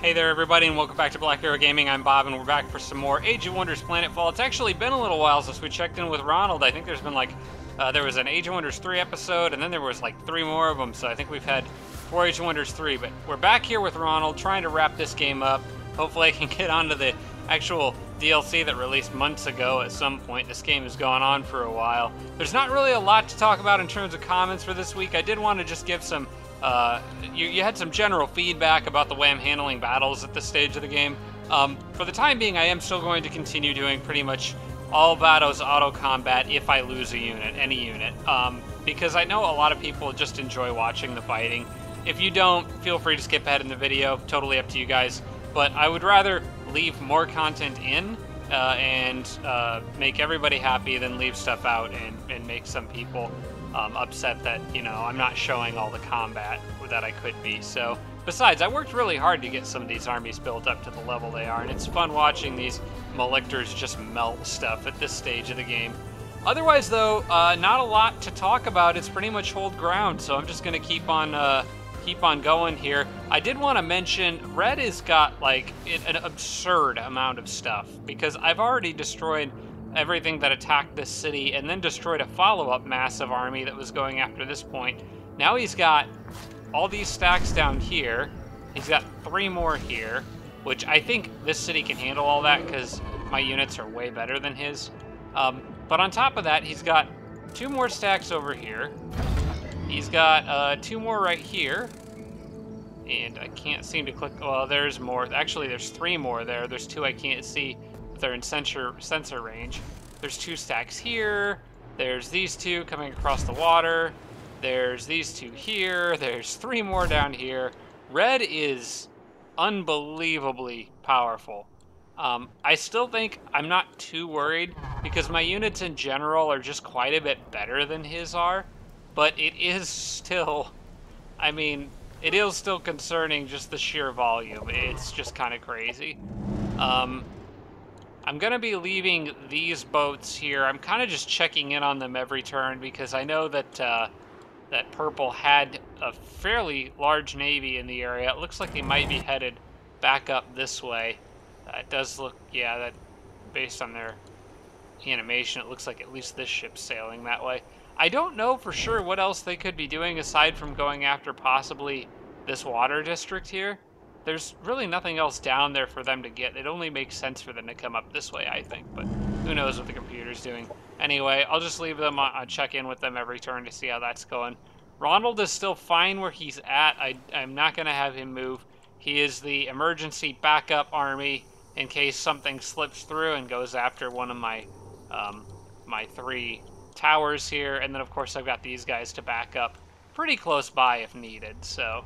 Hey there everybody and welcome back to Black Arrow Gaming. I'm Bob and we're back for some more Age of Wonders Planetfall. It's actually been a little while since we checked in with Ronald. I think there's been there was an Age of Wonders 3 episode and then there was like 3 more of them. So I think we've had 4 Age of Wonders 3. But we're back here with Ronald trying to wrap this game up. Hopefully I can get onto the actual DLC that released months ago at some point. This game has gone on for a while. There's not really a lot to talk about in terms of comments for this week. I did want to just give some you had some general feedback about the way I'm handling battles at this stage of the game. For the time being, I am still going to continue doing pretty much all battles auto combat if I lose a unit, any unit, because I know a lot of people just enjoy watching the fighting. If you don't, feel free to skip ahead in the video, totally up to you guys, but I would rather leave more content in and make everybody happy than leave stuff out and make some people upset that, you know, I'm not showing all the combat that I could be. So, besides, I worked really hard to get some of these armies built up to the level they are, and it's fun watching these Malictors just melt stuff at this stage of the game. Otherwise, though, not a lot to talk about. It's pretty much hold ground, so I'm just going to keep on going here. I did want to mention, Red has got, like, an absurd amount of stuff, because I've already destroyed everything that attacked this city and then destroyed a follow-up massive army that was going after this point. Now he's got all these stacks down here. He's got 3 more here, which I think this city can handle all that because my units are way better than his. But on top of that, he's got 2 more stacks over here. He's got 2 more right here. And I can't seem to click. Well, there's more. Actually, there's 3 more there. There's 2 I can't see. They're in sensor range. There's 2 stacks here. There's these 2 coming across the water. There's these 2 here. There's 3 more down here. Red is unbelievably powerful. I still think I'm not too worried because my units in general are just quite a bit better than his are. But it is still, I mean, it is still concerning just the sheer volume. It's just kind of crazy. I'm going to be leaving these boats here. I'm kind of just checking in on them every turn because I know that that Purple had a fairly large navy in the area. It looks like they might be headed back up this way. It does look, yeah, that based on their animation, it looks like at least this ship's sailing that way. I don't know for sure what else they could be doing aside from going after possibly this water district here. There's really nothing else down there for them to get. It only makes sense for them to come up this way, I think, but who knows what the computer's doing. Anyway, I'll just leave them, check in with them every turn to see how that's going. Ronald is still fine where he's at. I'm not going to have him move. He is the emergency backup army in case something slips through and goes after one of my, my 3 towers here. And then, of course, I've got these guys to back up pretty close by if needed. So,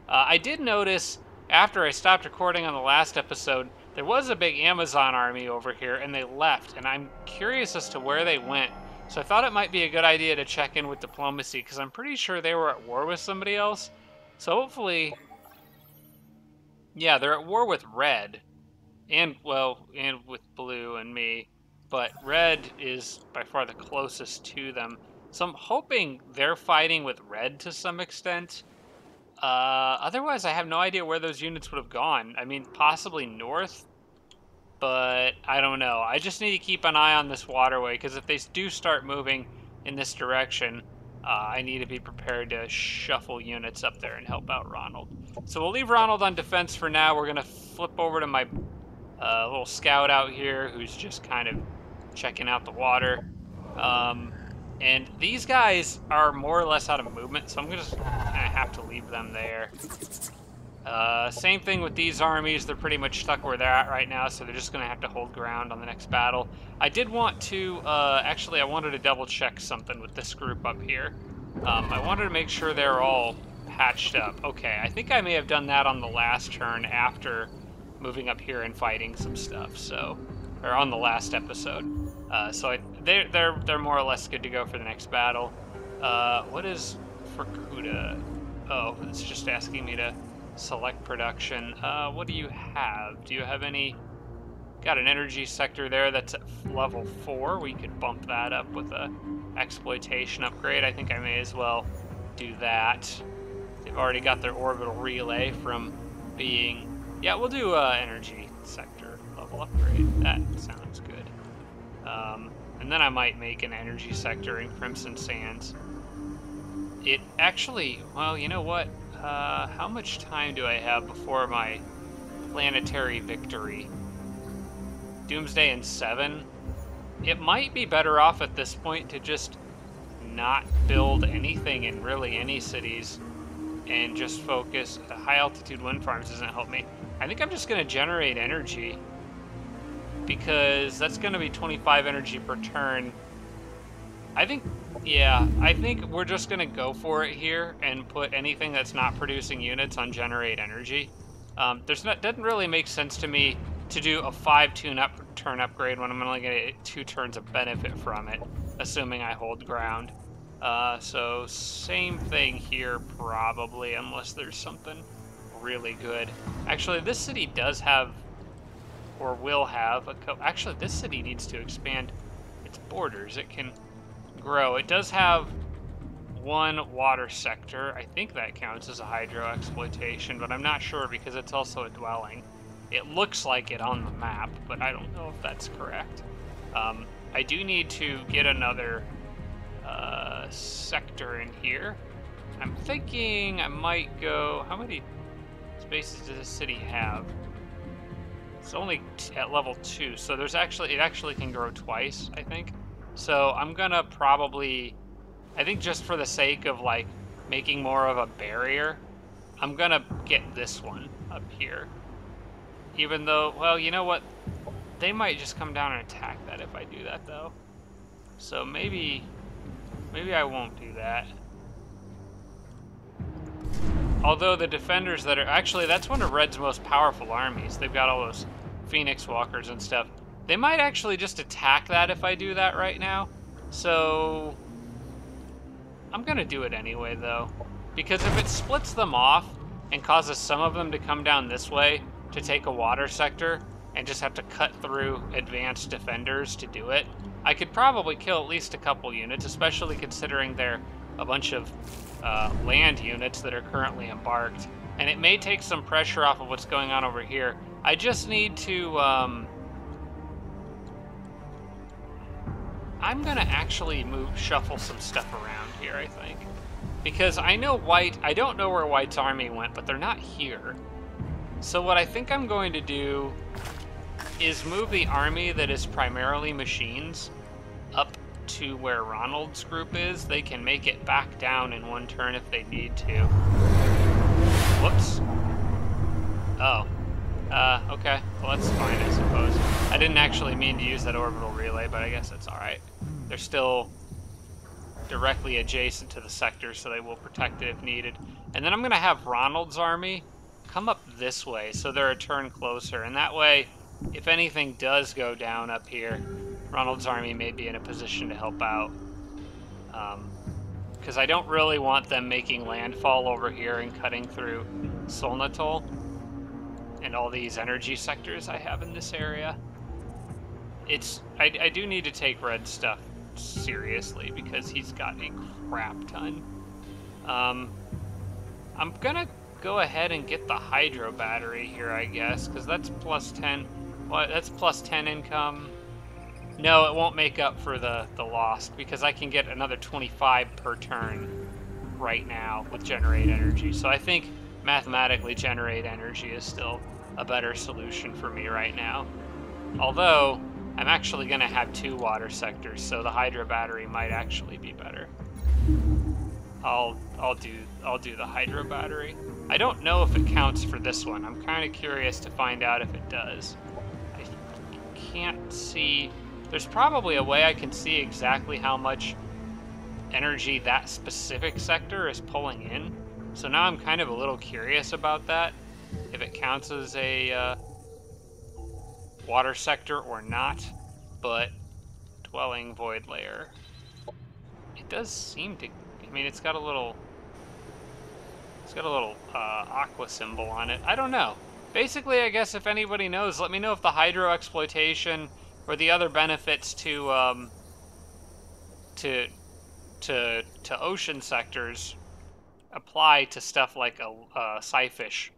I did notice after I stopped recording on the last episode, there was a big Amazon army over here, and they left, and I'm curious as to where they went. So I thought it might be a good idea to check in with diplomacy, because I'm pretty sure they were at war with somebody else. So hopefully, yeah, they're at war with Red, and, well, and with Blue and me, but Red is by far the closest to them. So I'm hoping they're fighting with Red to some extent. Otherwise, I have no idea where those units would have gone. I mean, possibly north, but I don't know. I just need to keep an eye on this waterway, because if they do start moving in this direction, I need to be prepared to shuffle units up there and help out Ronald. So we'll leave Ronald on defense for now. We're going to flip over to my little scout out here, who's just kind of checking out the water. And these guys are more or less out of movement, so I'm just gonna have to leave them there. Same thing with these armies. They're pretty much stuck where they're at right now, so they're just gonna have to hold ground on the next battle. I did want to, actually, I wanted to double check something with this group up here. I wanted to make sure they're all patched up. Okay, I think I may have done that on the last turn after moving up here and fighting some stuff, so, or on the last episode. So they're more or less good to go for the next battle. What is Fukuda? Oh, it's just asking me to select production. What do you have? Do you have any? Got an energy sector there that's at level 4. We could bump that up with a exploitation upgrade. I think I may as well do that. They've already got their orbital relay from being Yeah, we'll do energy sector level upgrade. That sounds good. And then I might make an energy sector in Crimson Sands. It actually, well, you know what? How much time do I have before my planetary victory? Doomsday in 7? It might be better off at this point to just not build anything in really any cities and just focus. High altitude wind farms doesn't help me. I think I'm just going to generate energy because that's going to be 25 energy per turn. I think, yeah, I think we're just going to go for it here and put anything that's not producing units on generate energy. Doesn't really make sense to me to do a 5 turn upgrade when I'm only going to get 2 turns of benefit from it, assuming I hold ground. So same thing here probably, unless there's something really good. Actually, this city does have, or will have, actually this city needs to expand its borders. It can grow. It does have 1 water sector. I think that counts as a hydro exploitation, but I'm not sure because it's also a dwelling. It looks like it on the map, but I don't know if that's correct. I do need to get another sector in here. I'm thinking I might go, how many spaces does this city have? It's only at level 2, so it actually can grow twice, I think. So I'm gonna probably, I think just for the sake of like making more of a barrier, I'm gonna get this one up here. Even though, well, you know what? They might just come down and attack that if I do that though. So maybe I won't do that. Although the defenders that are, actually that's one of Red's most powerful armies. They've got all those Phoenix Walkers and stuff. They might actually just attack that if I do that right now. So I'm gonna do it anyway though. Because if it splits them off and causes some of them to come down this way to take a water sector and just have to cut through advanced defenders to do it, I could probably kill at least a couple units, especially considering they're a bunch of land units that are currently embarked. And it may take some pressure off of what's going on over here. I just need to, I'm gonna actually shuffle some stuff around here, I think. Because I know I don't know where White's army went, but they're not here. So what I think I'm going to do is move the army that is primarily machines up to where Ronald's group is. They can make it back down in 1 turn if they need to. Whoops. Oh. Okay. Well, that's fine, I suppose. I didn't actually mean to use that orbital relay, but I guess that's alright. They're still directly adjacent to the sector, so they will protect it if needed. And then I'm going to have Ronald's army come up this way, so they're a turn closer. And that way, if anything does go down up here, Ronald's army may be in a position to help out. Because I don't really want them making landfall over here and cutting through Solnatol and all these energy sectors I have in this area. I do need to take Red stuff seriously because he's got a crap ton. I'm gonna go ahead and get the hydro battery here, I guess, because that's plus 10. What? That's plus 10 income. No, it won't make up for the lost because I can get another 25 per turn right now with generate energy. So I think mathematically generate energy is still a better solution for me right now. Although I'm actually going to have 2 water sectors, so the hydro battery might actually be better. I'll do the hydro battery. I don't know if it counts for this one. I'm kind of curious to find out if it does. I can't see. There's probably a way I can see exactly how much energy that specific sector is pulling in. So now I'm kind of a little curious about that, if it counts as a water sector or not. But dwelling void layer, it does seem to, I mean, it's got a little aqua symbol on it. I don't know. Basically, I guess if anybody knows, let me know if the hydro exploitation or the other benefits to ocean sectors apply to stuff like a Scyfish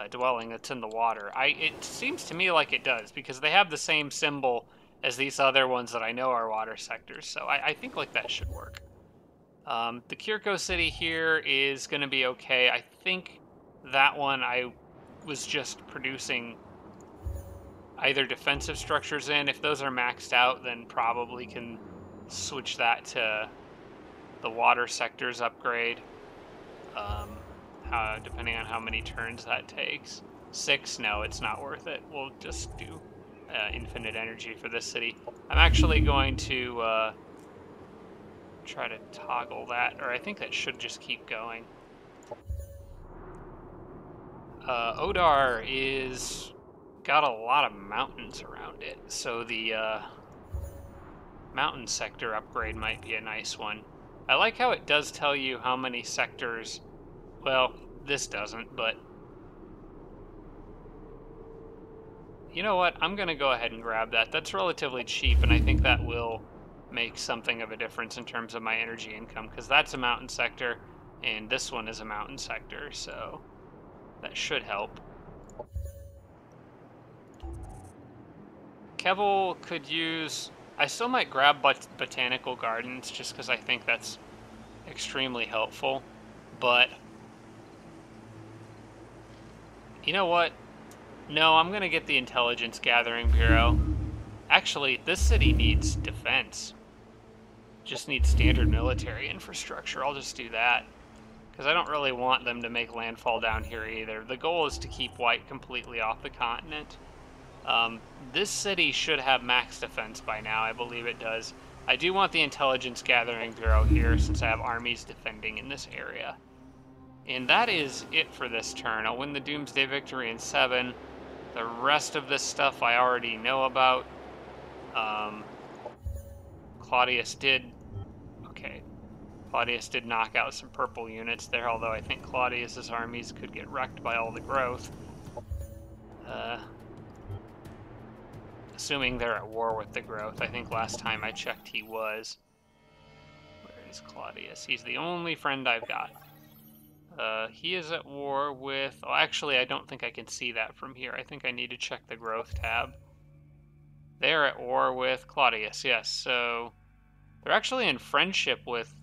dwelling that's in the water. It seems to me like it does, because they have the same symbol as these other ones that I know are water sectors, so I think like that should work. The Kirko city here is going to be okay. I think that one I was just producing either defensive structures in. If those are maxed out, then probably can switch that to the water sectors upgrade, depending on how many turns that takes. 6, no, it's not worth it. We'll just do infinite energy for this city. I'm actually going to try to toggle that, or I think that should just keep going. Odar is got a lot of mountains around it, so the mountain sector upgrade might be a nice one. I like how it does tell you how many sectors. Well, this doesn't, but you know what? I'm going to go ahead and grab that. That's relatively cheap, and I think that will make something of a difference in terms of my energy income, because that's a mountain sector, and this one is a mountain sector, so that should help. Kevel could use... I still might grab botanical gardens, just because I think that's extremely helpful, but you know what? No, I'm going to get the Intelligence Gathering Bureau. Actually, this city needs defense. Just needs standard military infrastructure. I'll just do that, because I don't really want them to make landfall down here either. The goal is to keep white completely off the continent. This city should have max defense by now. I believe it does. I do want the Intelligence Gathering Bureau here, since I have armies defending in this area. And that is it for this turn. I'll win the Doomsday Victory in 7. The rest of this stuff I already know about. Claudius did knock out some purple units there, although I think Claudius's armies could get wrecked by all the growth. Assuming they're at war with the growth. I think last time I checked he was. Where is Claudius? He's the only friend I've got. He is at war with... Oh, actually, I don't think I can see that from here. I think I need to check the growth tab. They're at war with Claudius, yes. So they're actually in friendship with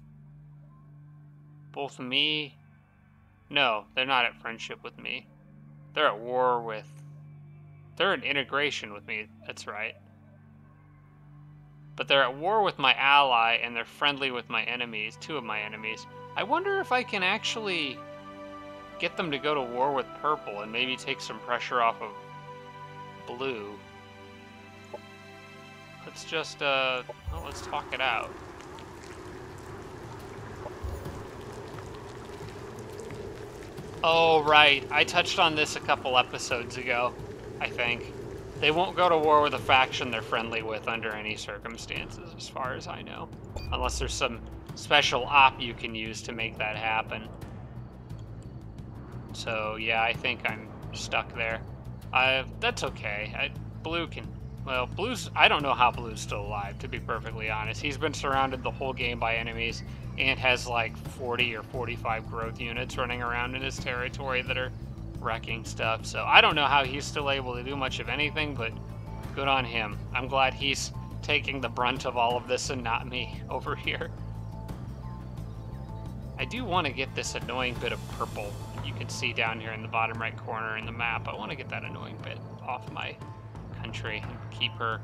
both me... No, they're not at friendship with me. They're at war with... They're in integration with me, that's right. But they're at war with my ally, and they're friendly with my enemies, 2 of my enemies. I wonder if I can actually get them to go to war with purple and maybe take some pressure off of blue. Let's just, well, let's talk it out. Oh, right. I touched on this a couple episodes ago, I think. They won't go to war with a faction they're friendly with under any circumstances, as far as I know. Unless there's some special op you can use to make that happen. So, yeah, I think I'm stuck there. That's okay. Blue can... Well, Blue's... I don't know how Blue's still alive, to be perfectly honest. He's been surrounded the whole game by enemies and has like 40 or 45 growth units running around in his territory that are wrecking stuff. So I don't know how he's still able to do much of anything, but good on him. I'm glad he's taking the brunt of all of this and not me over here. I do want to get this annoying bit of purple you can see down here in the bottom right corner in the map. I want to get that annoying bit off my country and keep her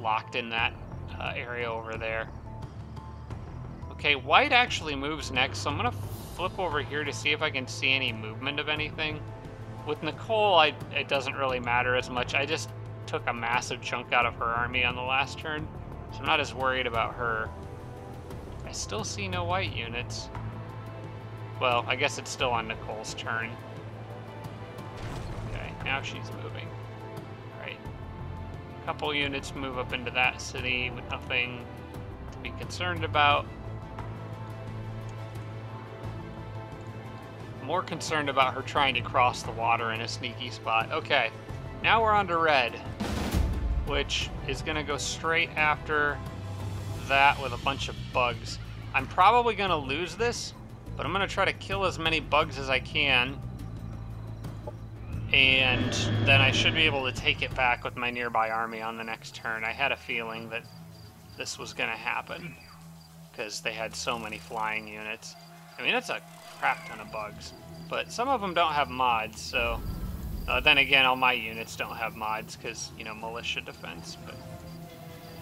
locked in that area over there. Okay, white actually moves next, so I'm going to flip over here to see if I can see any movement of anything. With Nicole, it doesn't really matter as much. I just took a massive chunk out of her army on the last turn, so I'm not as worried about her. I still see no white units. Well, I guess it's still on Nicole's turn. Okay, now she's moving. Alright. A couple units move up into that city with nothing to be concerned about. More concerned about her trying to cross the water in a sneaky spot. Okay, now we're on to red, which is going to go straight after that with a bunch of bugs. I'm probably going to lose this, but I'm going to try to kill as many bugs as I can. and then I should be able to take it back with my nearby army on the next turn. I had a feeling that this was going to happen, because they had so many flying units. I mean, that's a crap ton of bugs, but some of them don't have mods, so... then again, all my units don't have mods, because, you know, militia defense, but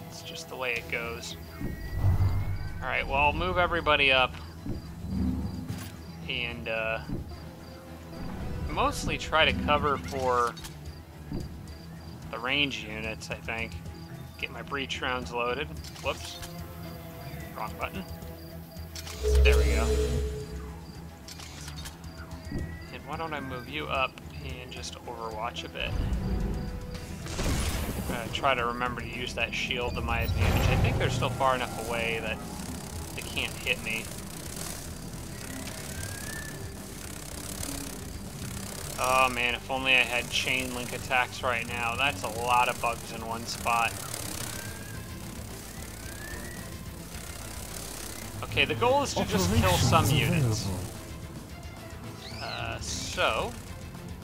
it's just the way it goes. Alright, well, I'll move everybody up, and, mostly try to cover for the range units, I think. Get my breach rounds loaded. Whoops. Wrong button. There we go. And why don't I move you up and just overwatch a bit. I'm gonna try to remember to use that shield to my advantage. I think they're still far enough away that they can't hit me. Oh man, if only I had chain link attacks right now. That's a lot of bugs in one spot. Okay, the goal is to just kill some units. So,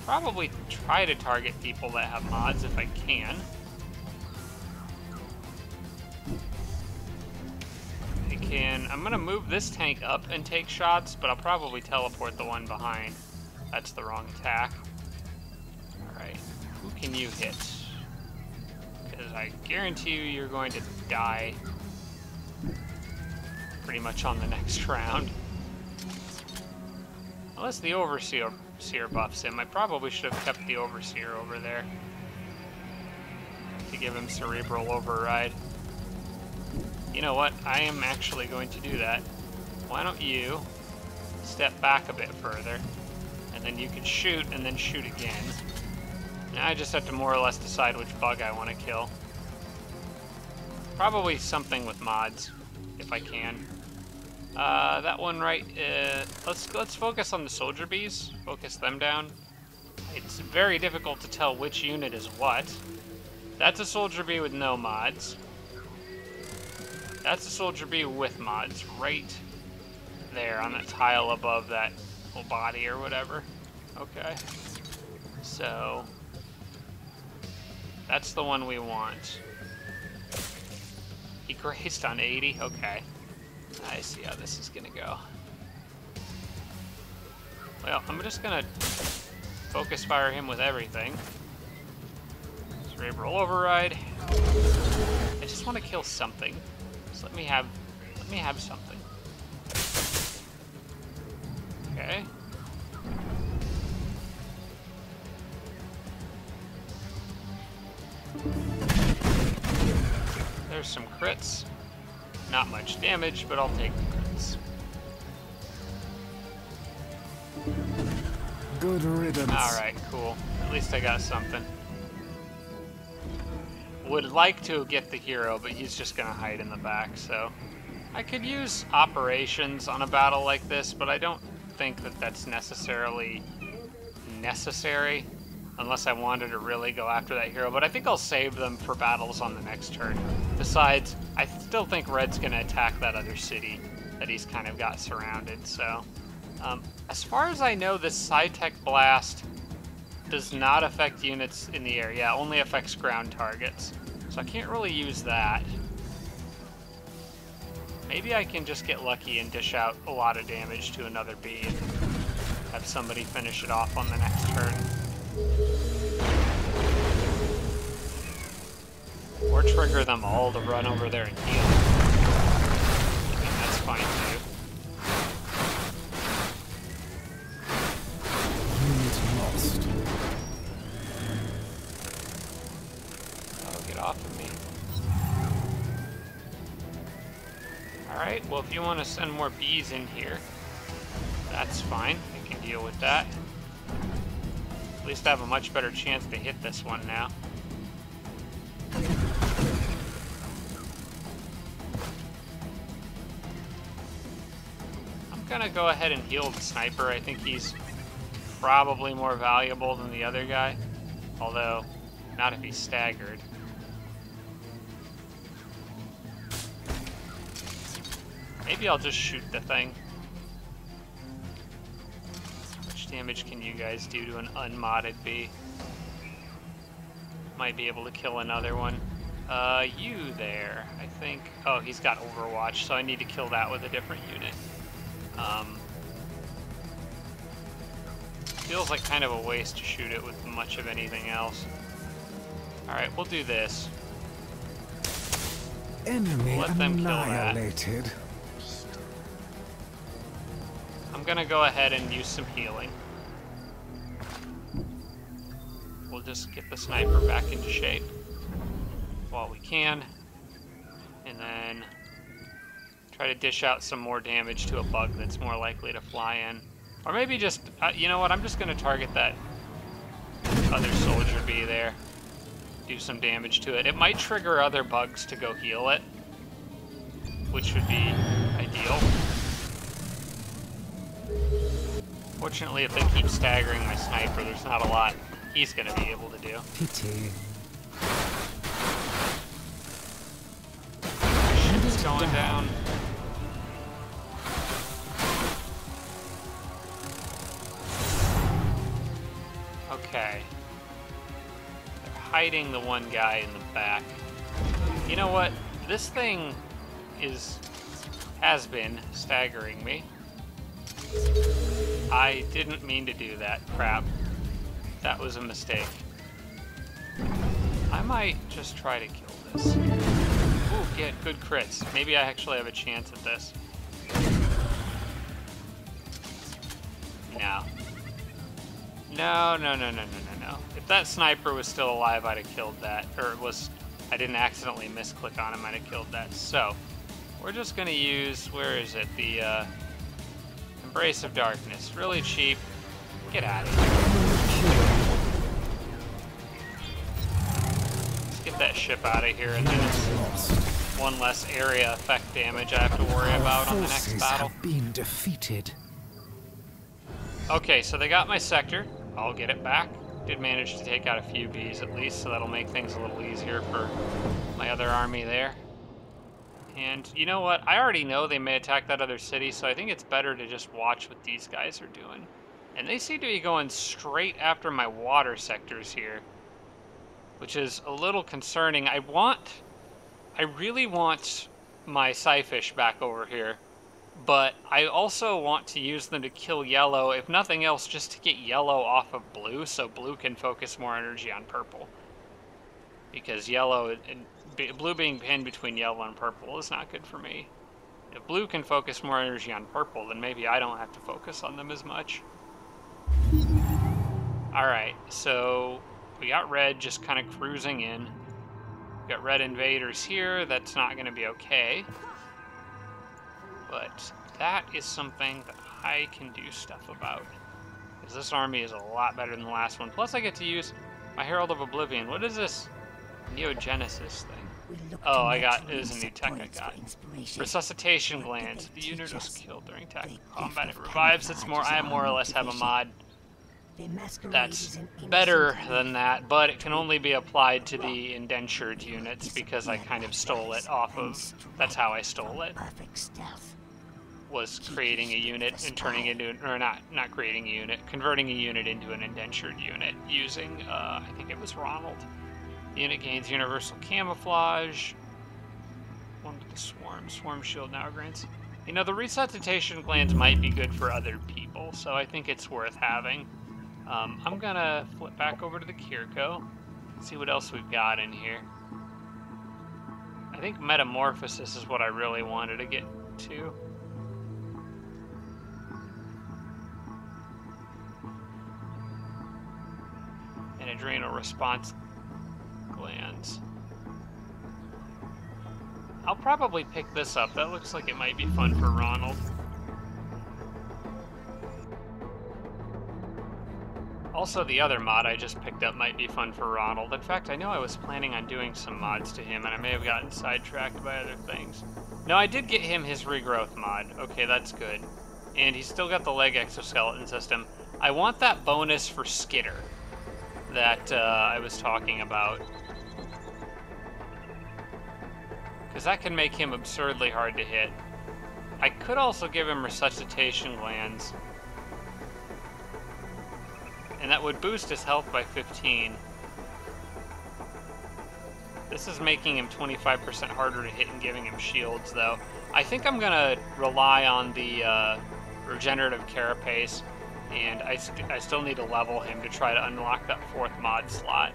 probably try to target people that have mods if I can. I'm gonna move this tank up and take shots, but I'll probably teleport the one behind. That's the wrong attack. Alright, who can you hit? Because I guarantee you you're going to die pretty much on the next round. Unless the Overseer buffs him. I probably should have kept the Overseer over there to give him Cerebral Override. You know what? I am actually going to do that. Why don't you step back a bit further, and then you can shoot, and then shoot again. Now I just have to more or less decide which bug I want to kill. Probably something with mods, if I can. That one right, let's focus on the soldier bees. Focus them down. It's very difficult to tell which unit is what. That's a soldier bee with no mods. That's a soldier bee with mods, right there on the tile above that little body or whatever. Okay. So, that's the one we want. He grazed on 80? Okay. I see how this is gonna go. Well, I'm just gonna focus fire him with everything. Cerebral Override. I just want to kill something. Just let me have something. Okay. There's some crits. Not much damage, but I'll take the crits. Good riddance. Alright, cool. At least I got something. Would like to get the hero, but he's just gonna hide in the back, so... I could use operations on a battle like this, but I don't think that that's necessarily necessary, unless I wanted to really go after that hero, but I think I'll save them for battles on the next turn. Besides, I still think Red's gonna attack that other city that he's kind of got surrounded, so... as far as I know, this Sci-Tech Blast does not affect units in the area, it only affects ground targets. So I can't really use that. Maybe I can just get lucky and dish out a lot of damage to another bee and have somebody finish it off on the next turn. Or trigger them all to run over there and heal. I mean, that's fine too. Lost. Oh, get off of me. Alright, well if you want to send more bees in here, that's fine. I can deal with that. At least I have a much better chance to hit this one now. I'm gonna go ahead and heal the sniper. I think he's probably more valuable than the other guy. Although, not if he's staggered. Maybe I'll just shoot the thing. Which much damage can you guys do to an unmodded bee? Might be able to kill another one. You there, I think. Oh, he's got Overwatch, so I need to kill that with a different unit. Feels like kind of a waste to shoot it with much of anything else. Alright, we'll do this. Enemy Let them kill that. annihilated. I'm gonna go ahead and use some healing. We'll just get the sniper back into shape while we can. And then try to dish out some more damage to a bug that's more likely to fly in. Or maybe just, you know what, I'm just going to target that other soldier bee there. Do some damage to it. It might trigger other bugs to go heal it, which would be ideal. Fortunately, if they keep staggering my sniper, there's not a lot he's going to be able to do. Pity. Ship's going down. Okay. They're hiding the one guy in the back. You know what? This thing has been staggering me. I didn't mean to do that. Crap. That was a mistake. I might just try to kill this. Ooh, get good crits. Maybe I actually have a chance at this. No. No. If that sniper was still alive, I'd have killed that. Or I didn't accidentally misclick on him, I'd have killed that. So, we're just gonna use, where is it? The, Embrace of Darkness. Really cheap. Get out of here. Let's get that ship out of here, and then it's one less area effect damage I have to worry about on the next battle. Have been defeated. Okay, so they got my sector. I'll get it back. Did manage to take out a few bees at least, so that'll make things a little easier for my other army there. And you know what? I already know they may attack that other city, so I think it's better to just watch what these guys are doing. And they seem to be going straight after my water sectors here, which is a little concerning. I really want my Psyfish back over here, but I also want to use them to kill yellow, if nothing else, just to get yellow off of blue, so blue can focus more energy on purple. Because yellow, blue being pinned between yellow and purple is not good for me. If blue can focus more energy on purple, then maybe I don't have to focus on them as much. Alright, so we got red just kind of cruising in. We got red invaders here. That's not going to be okay. But that is something that I can do stuff about. Because this army is a lot better than the last one. Plus I get to use my Herald of Oblivion. What is this Neogenesis thing? Oh, it was a new tech I got. Resuscitation glands. The unit was killed during tactical combat. It revives. I more or less have a mod that's better than that, but it can only be applied to the indentured units because I kind of stole it off of, that's how I stole it, was creating a unit and turning into, or not creating a unit, converting a unit into an indentured unit using, I think it was Ronald. The unit gains universal camouflage, one with the swarm shield now grants. You know, the resuscitation glands might be good for other people, so I think it's worth having. I'm gonna flip back over to the Kirko, see what else we've got in here. I think Metamorphosis is what I really wanted to get to. And adrenal response glands. I'll probably pick this up. That looks like it might be fun for Ronald. Also, the other mod I just picked up might be fun for Ronald. In fact, I know I was planning on doing some mods to him, and I may have gotten sidetracked by other things. No, I did get him his regrowth mod. Okay, that's good. And he's still got the leg exoskeleton system. I want that bonus for Skitter that I was talking about. Because that can make him absurdly hard to hit. I could also give him resuscitation glands. And that would boost his health by 15. This is making him 25% harder to hit and giving him shields, though. I think I'm going to rely on the regenerative carapace, and I still need to level him to try to unlock that 4th mod slot.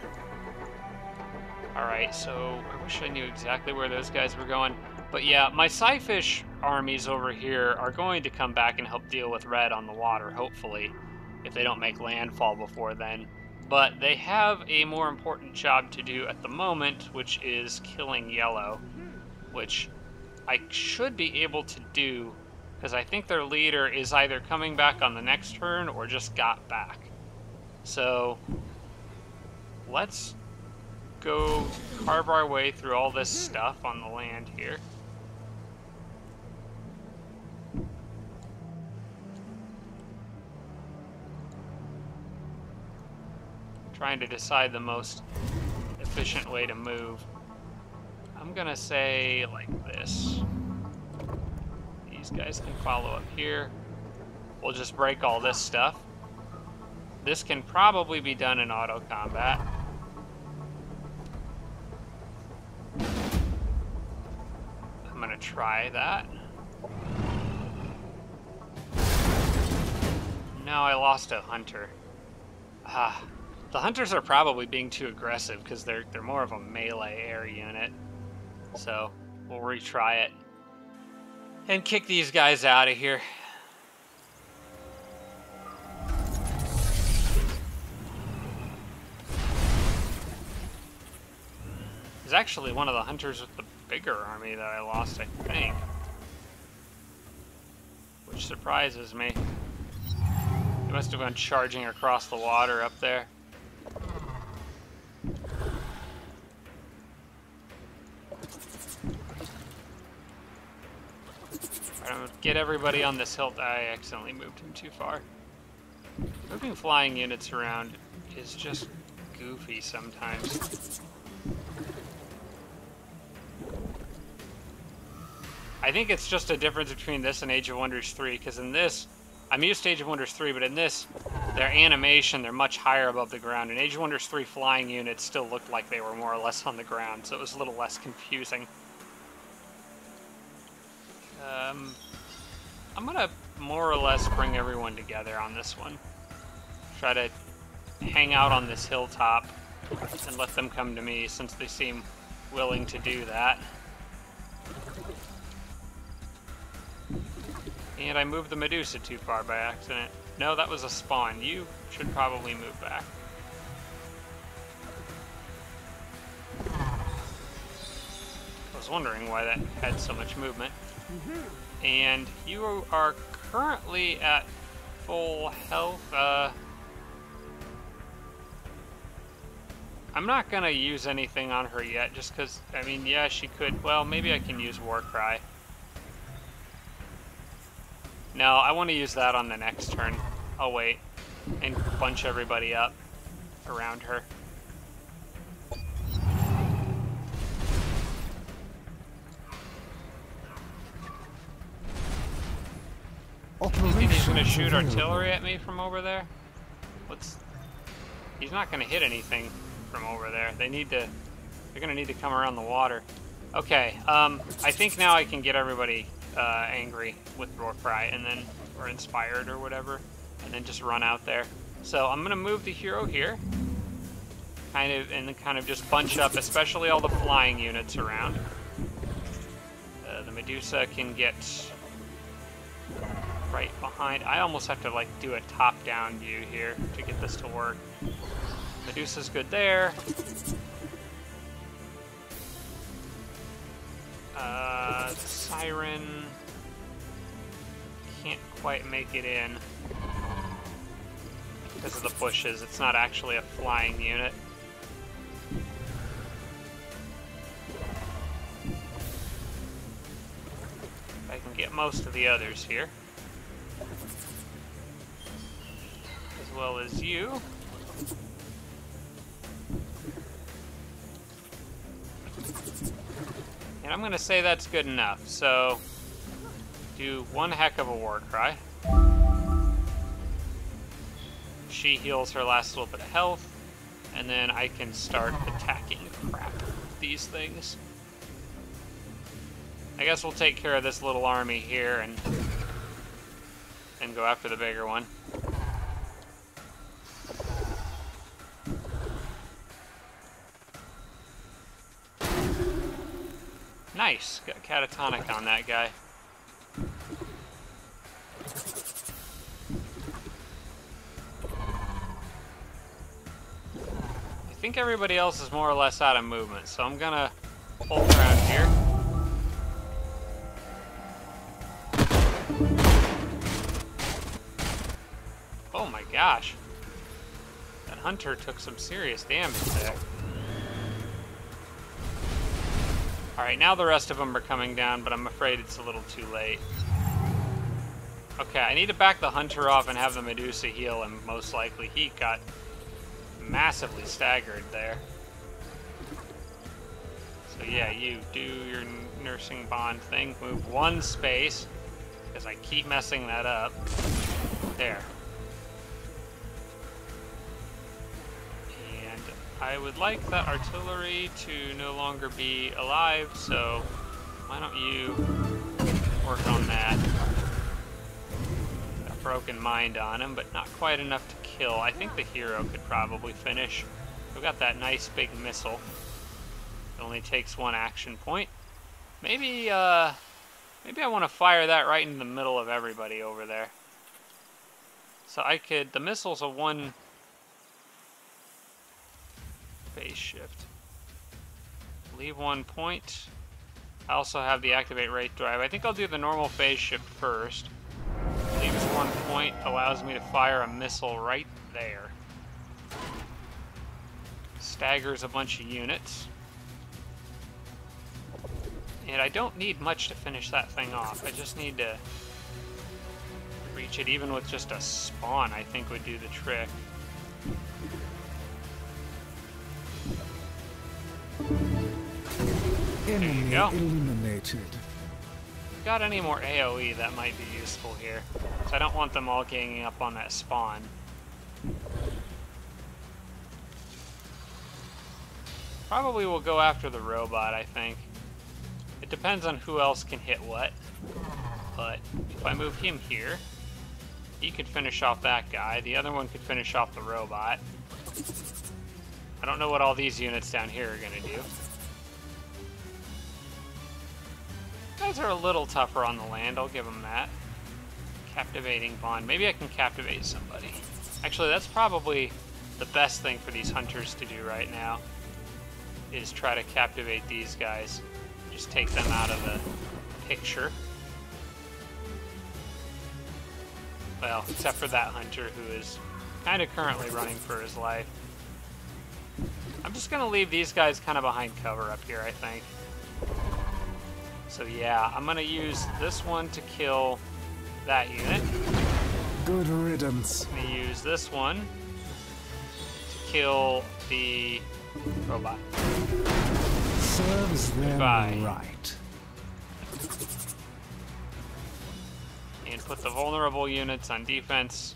Alright, so I wish I knew exactly where those guys were going. But yeah, my Psyfish armies over here are going to come back and help deal with red on the water, hopefully, if they don't make landfall before then. But they have a more important job to do at the moment, which is killing yellow, which I should be able to do, because I think their leader is either coming back on the next turn or just got back. So let's go carve our way through all this stuff on the land here. Trying to decide the most efficient way to move. I'm gonna say like this. These guys can follow up here. We'll just break all this stuff. This can probably be done in auto combat. I'm gonna try that. No, I lost a hunter. The hunters are probably being too aggressive because they're more of a melee air unit. So we'll retry it and kick these guys out of here. There's actually one of the hunters with the bigger army that I lost, I think. Which surprises me. He must have gone charging across the water up there. Get everybody on this hill. I accidentally moved him too far. Moving flying units around is just goofy sometimes. I think it's just a difference between this and Age of Wonders 3, because in this, I'm used to Age of Wonders 3, but in this, their animation, they're much higher above the ground. In Age of Wonders 3, flying units still looked like they were more or less on the ground, so it was a little less confusing. I'm gonna more or less bring everyone together on this one. Try to hang out on this hilltop and let them come to me, since they seem willing to do that. And I moved the Medusa too far by accident. No, that was a spawn. You should probably move back. I was wondering why that had so much movement. And you are currently at full health. I'm not gonna use anything on her yet, just because, I mean, yeah, she could. Well, maybe I can use Warcry. No, I want to use that on the next turn. I'll wait and bunch everybody up around her. You think he's going to shoot artillery at me from over there? He's not going to hit anything from over there. They're going to need to come around the water. Okay, I think now I can get everybody angry with Warcry, and then, or inspired or whatever, and then just run out there. So I'm gonna move the hero here, and then just bunch up, especially all the flying units around. The Medusa can get right behind. I almost have to like do a top-down view here to get this to work. Medusa's good there. Siren can't quite make it in because of the bushes. It's not actually a flying unit. I can get most of the others here, as well as you. And I'm gonna say that's good enough, so do one heck of a war cry. she heals her last little bit of health, and then I can start attacking crap these things. I guess we'll take care of this little army here and go after the bigger one. Nice, got catatonic on that guy. I think everybody else is more or less out of movement, so I'm gonna hold around here. Oh my gosh. That hunter took some serious damage there. Alright, now the rest of them are coming down, but I'm afraid it's a little too late. Okay, I need to back the hunter off and have the Medusa heal him. Most likely he got massively staggered there. So yeah, you do your nursing bond thing. Move one space, because I keep messing that up. There. And I would like that artillery to no longer be alive, so why don't you work on that? Got a broken mind on him, but not quite enough to kill. I think the hero could probably finish. We've got that nice big missile. It only takes one action point. Maybe I want to fire that right in the middle of everybody over there. So I could, the missile's a one phase shift. Leave 1 point. I also have the activate rate drive. I think I'll do the normal phase shift first. Leaves 1 point, allows me to fire a missile right there. Staggers a bunch of units. And I don't need much to finish that thing off. I just need to reach it. Even with just a spawn, I think would do the trick. Enemy go. eliminated. Got any more AoE that might be useful here? So I don't want them all ganging up on that spawn. Probably will go after the robot, I think. It depends on who else can hit what. But if I move him here, he could finish off that guy. The other one could finish off the robot. I don't know what all these units down here are going to do. Guys are a little tougher on the land, I'll give them that. Captivating bond. Maybe I can captivate somebody. Actually, that's probably the best thing for these hunters to do right now, is try to captivate these guys. Just take them out of the picture. Well, except for that hunter who is kind of currently running for his life. I'm just going to leave these guys kind of behind cover up here, I think. So yeah, I'm going to use this one to kill that unit. Good riddance. I'm going to use this one to kill the robot. Serves them Goodbye. right. And put the vulnerable units on defense.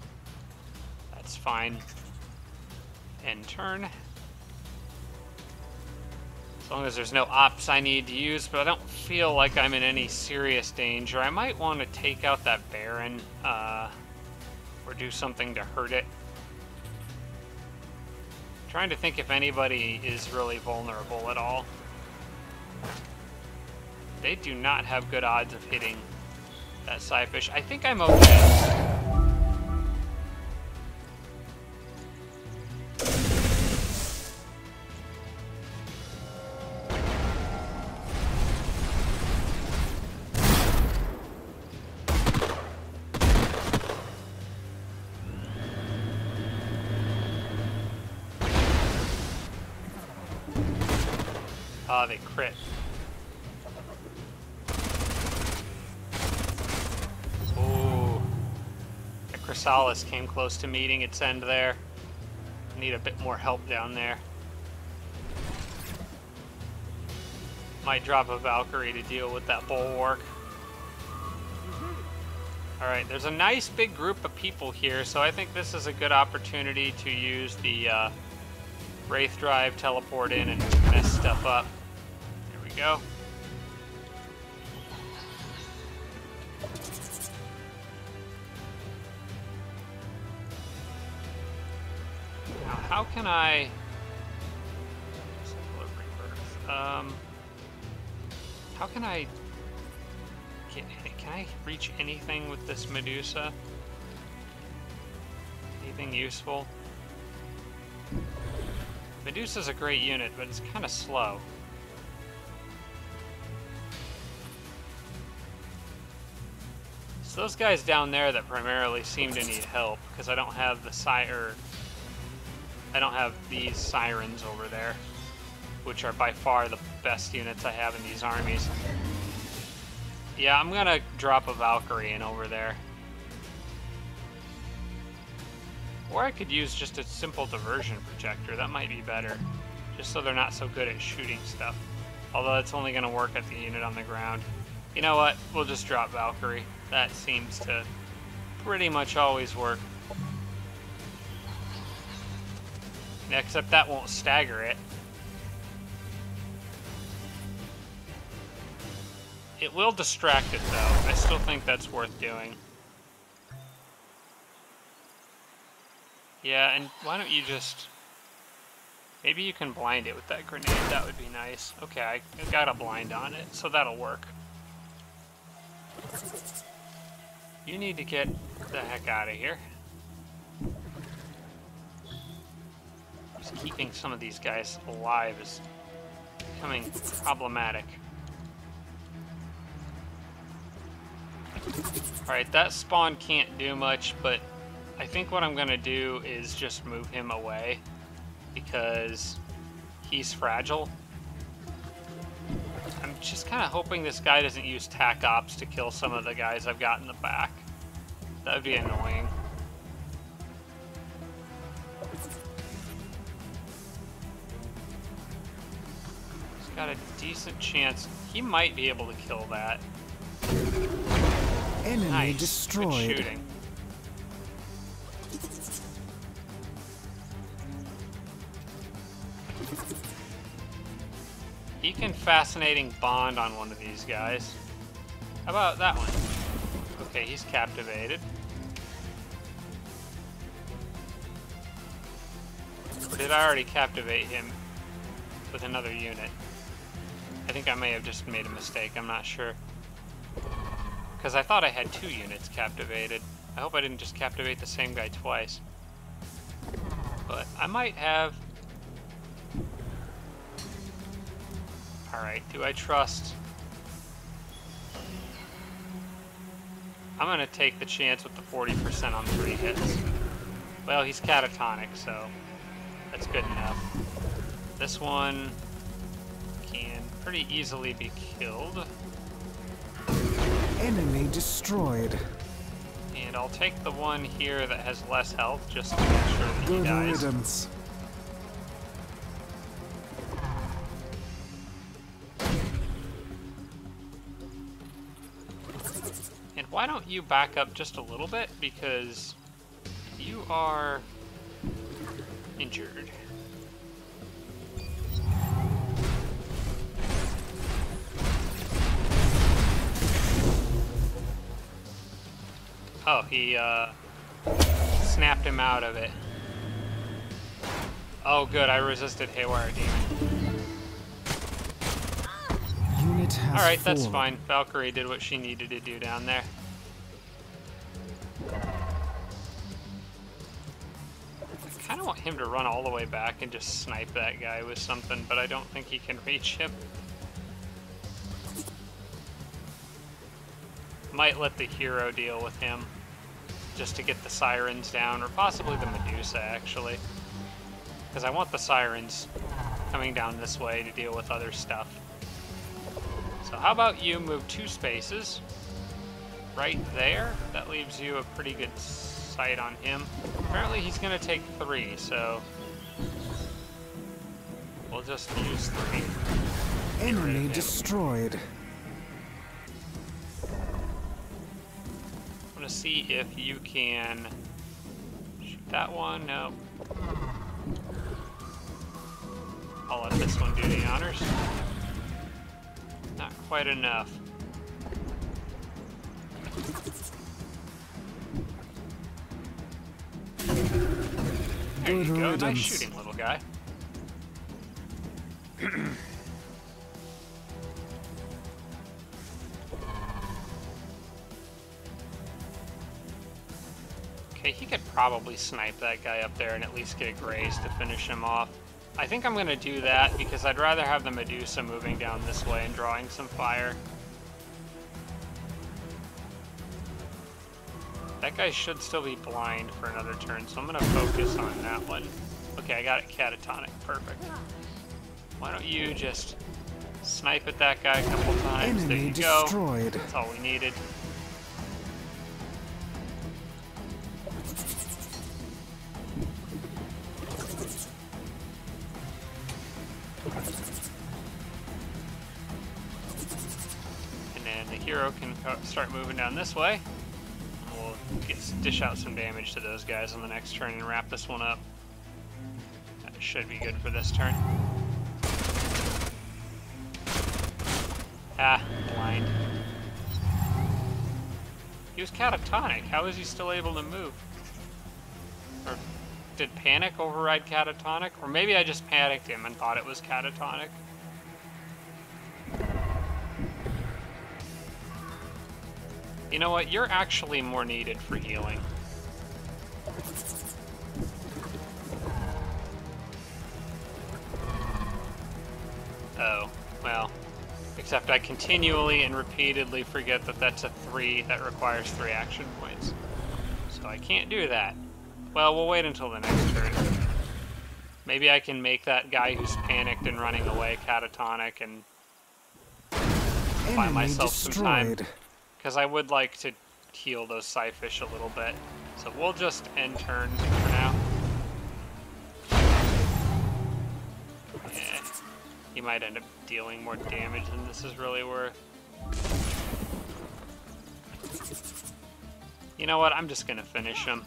That's fine. End turn. As long as there's no ops I need to use, but I don't feel like I'm in any serious danger. I might want to take out that Baron, or do something to hurt it. I'm trying to think if anybody is really vulnerable at all. They do not have good odds of hitting that Psyfish. I think I'm okay. They crit. Ooh. The Chrysalis came close to meeting its end there. Need a bit more help down there. Might drop a Valkyrie to deal with that bulwark. Alright, there's a nice big group of people here, so I think this is a good opportunity to use the Wraith Drive, teleport in, and mess stuff up. There we go. Now, how can I... how can I... Can I reach anything with this Medusa? Anything useful? Medusa's a great unit, but it's kind of slow. It's those guys down there that primarily seem to need help, because I don't have the I don't have these sirens over there, which are by far the best units I have in these armies. Yeah, I'm gonna drop a Valkyrie in over there. Or I could use just a simple diversion projector. That might be better. Just so they're not so good at shooting stuff. Although it's only gonna work at the unit on the ground. You know what? We'll just drop Valkyrie. That seems to pretty much always work. Yeah, except that won't stagger it. It will distract it, though. I still think that's worth doing. Yeah, and why don't you just... Maybe you can blind it with that grenade. That would be nice. Okay, I got a blind on it, so that'll work. You need to get the heck out of here. Just keeping some of these guys alive is becoming problematic. Alright, that spawn can't do much, but I think what I'm going to do is just move him away because he's fragile. I'm just kind of hoping this guy doesn't use tac ops to kill some of the guys I've got in the back. That would be annoying. He's got a decent chance. He might be able to kill that. Enemy Nice. destroyed. Good shooting. He can fascinating bond on one of these guys. How about that one? Okay, he's captivated. Or did I already captivate him with another unit? I think I may have just made a mistake, I'm not sure. Because I thought I had 2 units captivated. I hope I didn't just captivate the same guy twice. But I might have... Alright, do I trust... I'm going to take the chance with the 40% on 3 hits. Well, he's catatonic, so that's good enough. This one can pretty easily be killed. Enemy destroyed. And I'll take the one here that has less health, just to make sure that he Good dies. riddance. And why don't you back up just a little bit, because you are injured. Oh, he snapped him out of it. Oh good, I resisted Haywire Demon. Unit has Alright, that's fallen. fine. Valkyrie did what she needed to do down there. I kind of want him to run all the way back and just snipe that guy with something, but I don't think he can reach him. Might let the hero deal with him, just to get the sirens down, or possibly the Medusa, actually. Because I want the sirens coming down this way to deal with other stuff. So how about you move 2 spaces right there? That leaves you a pretty good sight on him. Apparently he's going to take 3, so we'll just use 3. Enemy destroyed. I'm going to to see if you can shoot that one. No. I'll let this one do the honors. Not quite enough. There you go. Nice shooting, little guy. Okay, he could probably snipe that guy up there and at least get a graze to finish him off. I think I'm going to do that because I'd rather have the Medusa moving down this way and drawing some fire. That guy should still be blind for another turn, so I'm going to focus on that one. Okay, I got it catatonic. Perfect. Why don't you just snipe at that guy a couple times? There you go. That's all we needed. And then the hero can start moving down this way. We'll dish out some damage to those guys on the next turn and wrap this one up. That should be good for this turn. Ah, blind. He was catatonic. How is he still able to move? Or did panic override catatonic? Or maybe I just panicked him and thought it was catatonic. You know what? You're actually more needed for healing. Oh, well. Except I continually and repeatedly forget that that's a 3 that requires 3 action points. So I can't do that. Well, we'll wait until the next turn. Maybe I can make that guy who's panicked and running away catatonic and buy myself some time. Because I would like to heal those Psyfish a little bit. So we'll just end turn for now. Yeah. He might end up dealing more damage than this is really worth. You know what? I'm just going to finish him.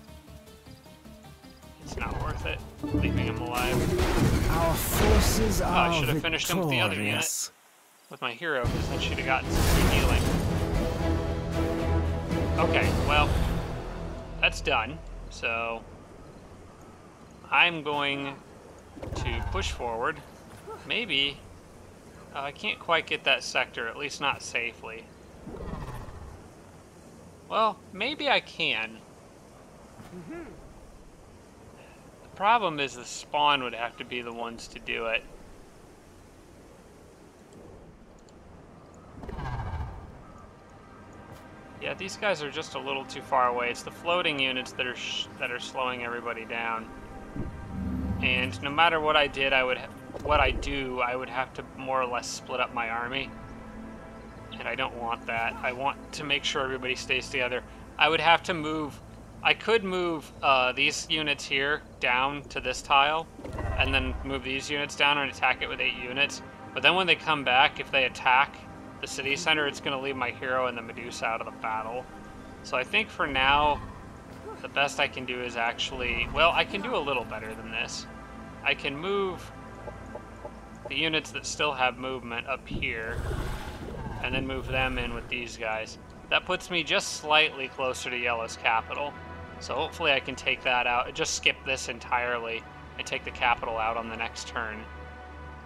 It's not worth it, leaving him alive. Our forces are I should have finished him with the other unit. With my hero, because then she'd have gotten some free healing. Okay, well, that's done. So, I'm going to push forward. Maybe, I can't quite get that sector, at least not safely. Well, maybe I can. The problem is the spawn would have to be the ones to do it. Yeah, these guys are just a little too far away. It's the floating units that are slowing everybody down. And no matter what I did, I would have to more or less split up my army. And I don't want that. I want to make sure everybody stays together. I would have to move. I could move these units here down to this tile, and then move these units down and attack it with 8 units. But then when they come back, if they attack the city center, it's going to leave my hero and the Medusa out of the battle. So I think for now, the best I can do is actually... Well, I can do a little better than this. I can move the units that still have movement up here, and then move them in with these guys. That puts me just slightly closer to Yellow's capital. So hopefully I can take that out. Just skip this entirely and take the capital out on the next turn.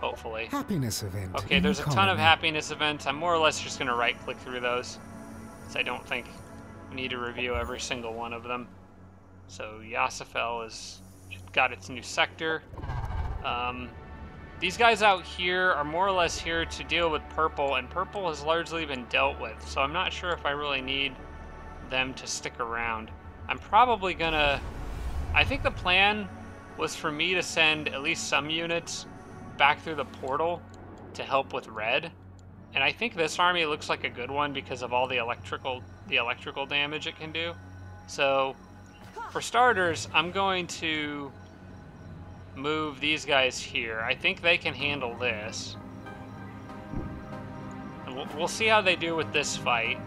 Hopefully. Happiness event. Okay, there's a ton of happiness events. I'm more or less just going to right-click through those, because I don't think we need to review every single one of them. So Yasafel has got its new sector. These guys out here are more or less here to deal with purple, and purple has largely been dealt with, so I'm not sure if I really need them to stick around. I'm probably gonna... I think the plan was for me to send at least some units back through the portal to help with red, and I think this army looks like a good one because of all the electrical damage it can do. So for starters, I'm going to move these guys here. I think they can handle this, and we'll see how they do with this fight.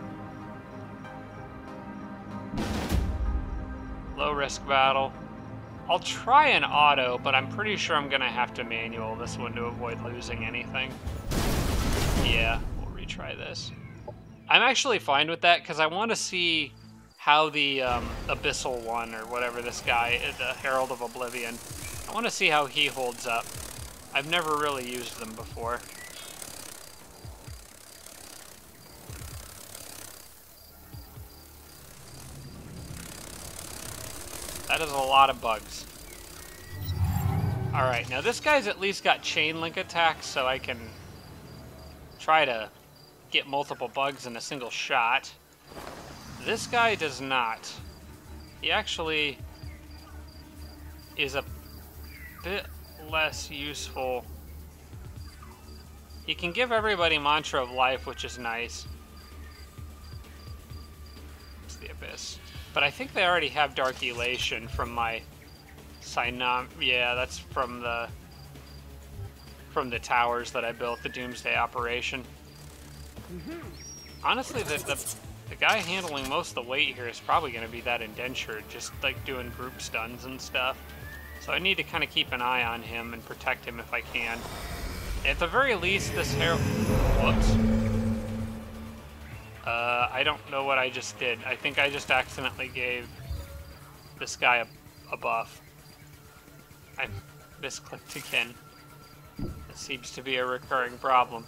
Low risk battle. I'll try an auto, but I'm pretty sure I'm gonna have to manual this one to avoid losing anything. Yeah, we'll retry this. I'm actually fine with that because I want to see how the Abyssal one, or whatever this guy, the Herald of Oblivion, I want to see how he holds up. I've never really used them before. That is a lot of bugs. Alright, now this guy's at least got chain link attacks, so I can try to get multiple bugs in a single shot. This guy does not. He actually is a bit less useful. He can give everybody Mantra of Life, which is nice. It's the Abyss. But I think they already have Dark Elation from my yeah, that's from the towers that I built, the Doomsday Operation. Honestly, the guy handling most of the weight here is probably going to be that Indentured, just like doing group stuns and stuff. So I need to kind of keep an eye on him and protect him if I can. At the very least, this Herald... Whoops. I don't know what I just did. I think I just accidentally gave this guy a buff. I misclicked again. This seems to be a recurring problem.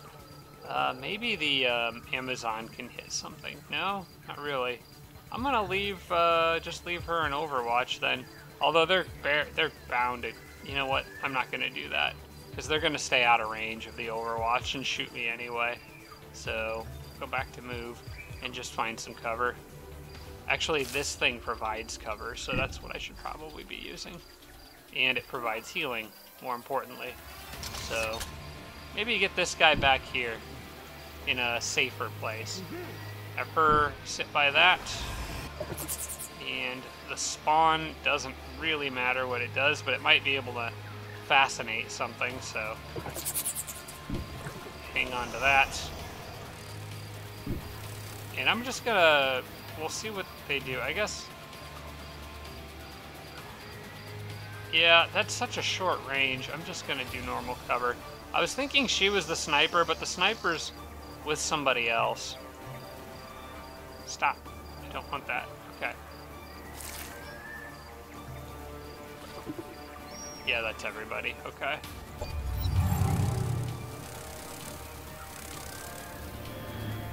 Maybe the Amazon can hit something. No, not really. I'm gonna leave, just leave her in Overwatch then. Although they're bounded. You know what? I'm not gonna do that because they're gonna stay out of range of the Overwatch and shoot me anyway. So go back to move and just find some cover. Actually, this thing provides cover, so that's what I should probably be using. And it provides healing, more importantly. So maybe you get this guy back here in a safer place. Have her sit by that. And the spawn doesn't really matter what it does, but it might be able to fascinate something, so hang on to that. And I'm just gonna, we'll see what they do, I guess. Yeah, that's such a short range. I'm just gonna do normal cover. I was thinking she was the sniper, but the sniper's with somebody else. Stop. I don't want that. Okay. Yeah, that's everybody. Okay.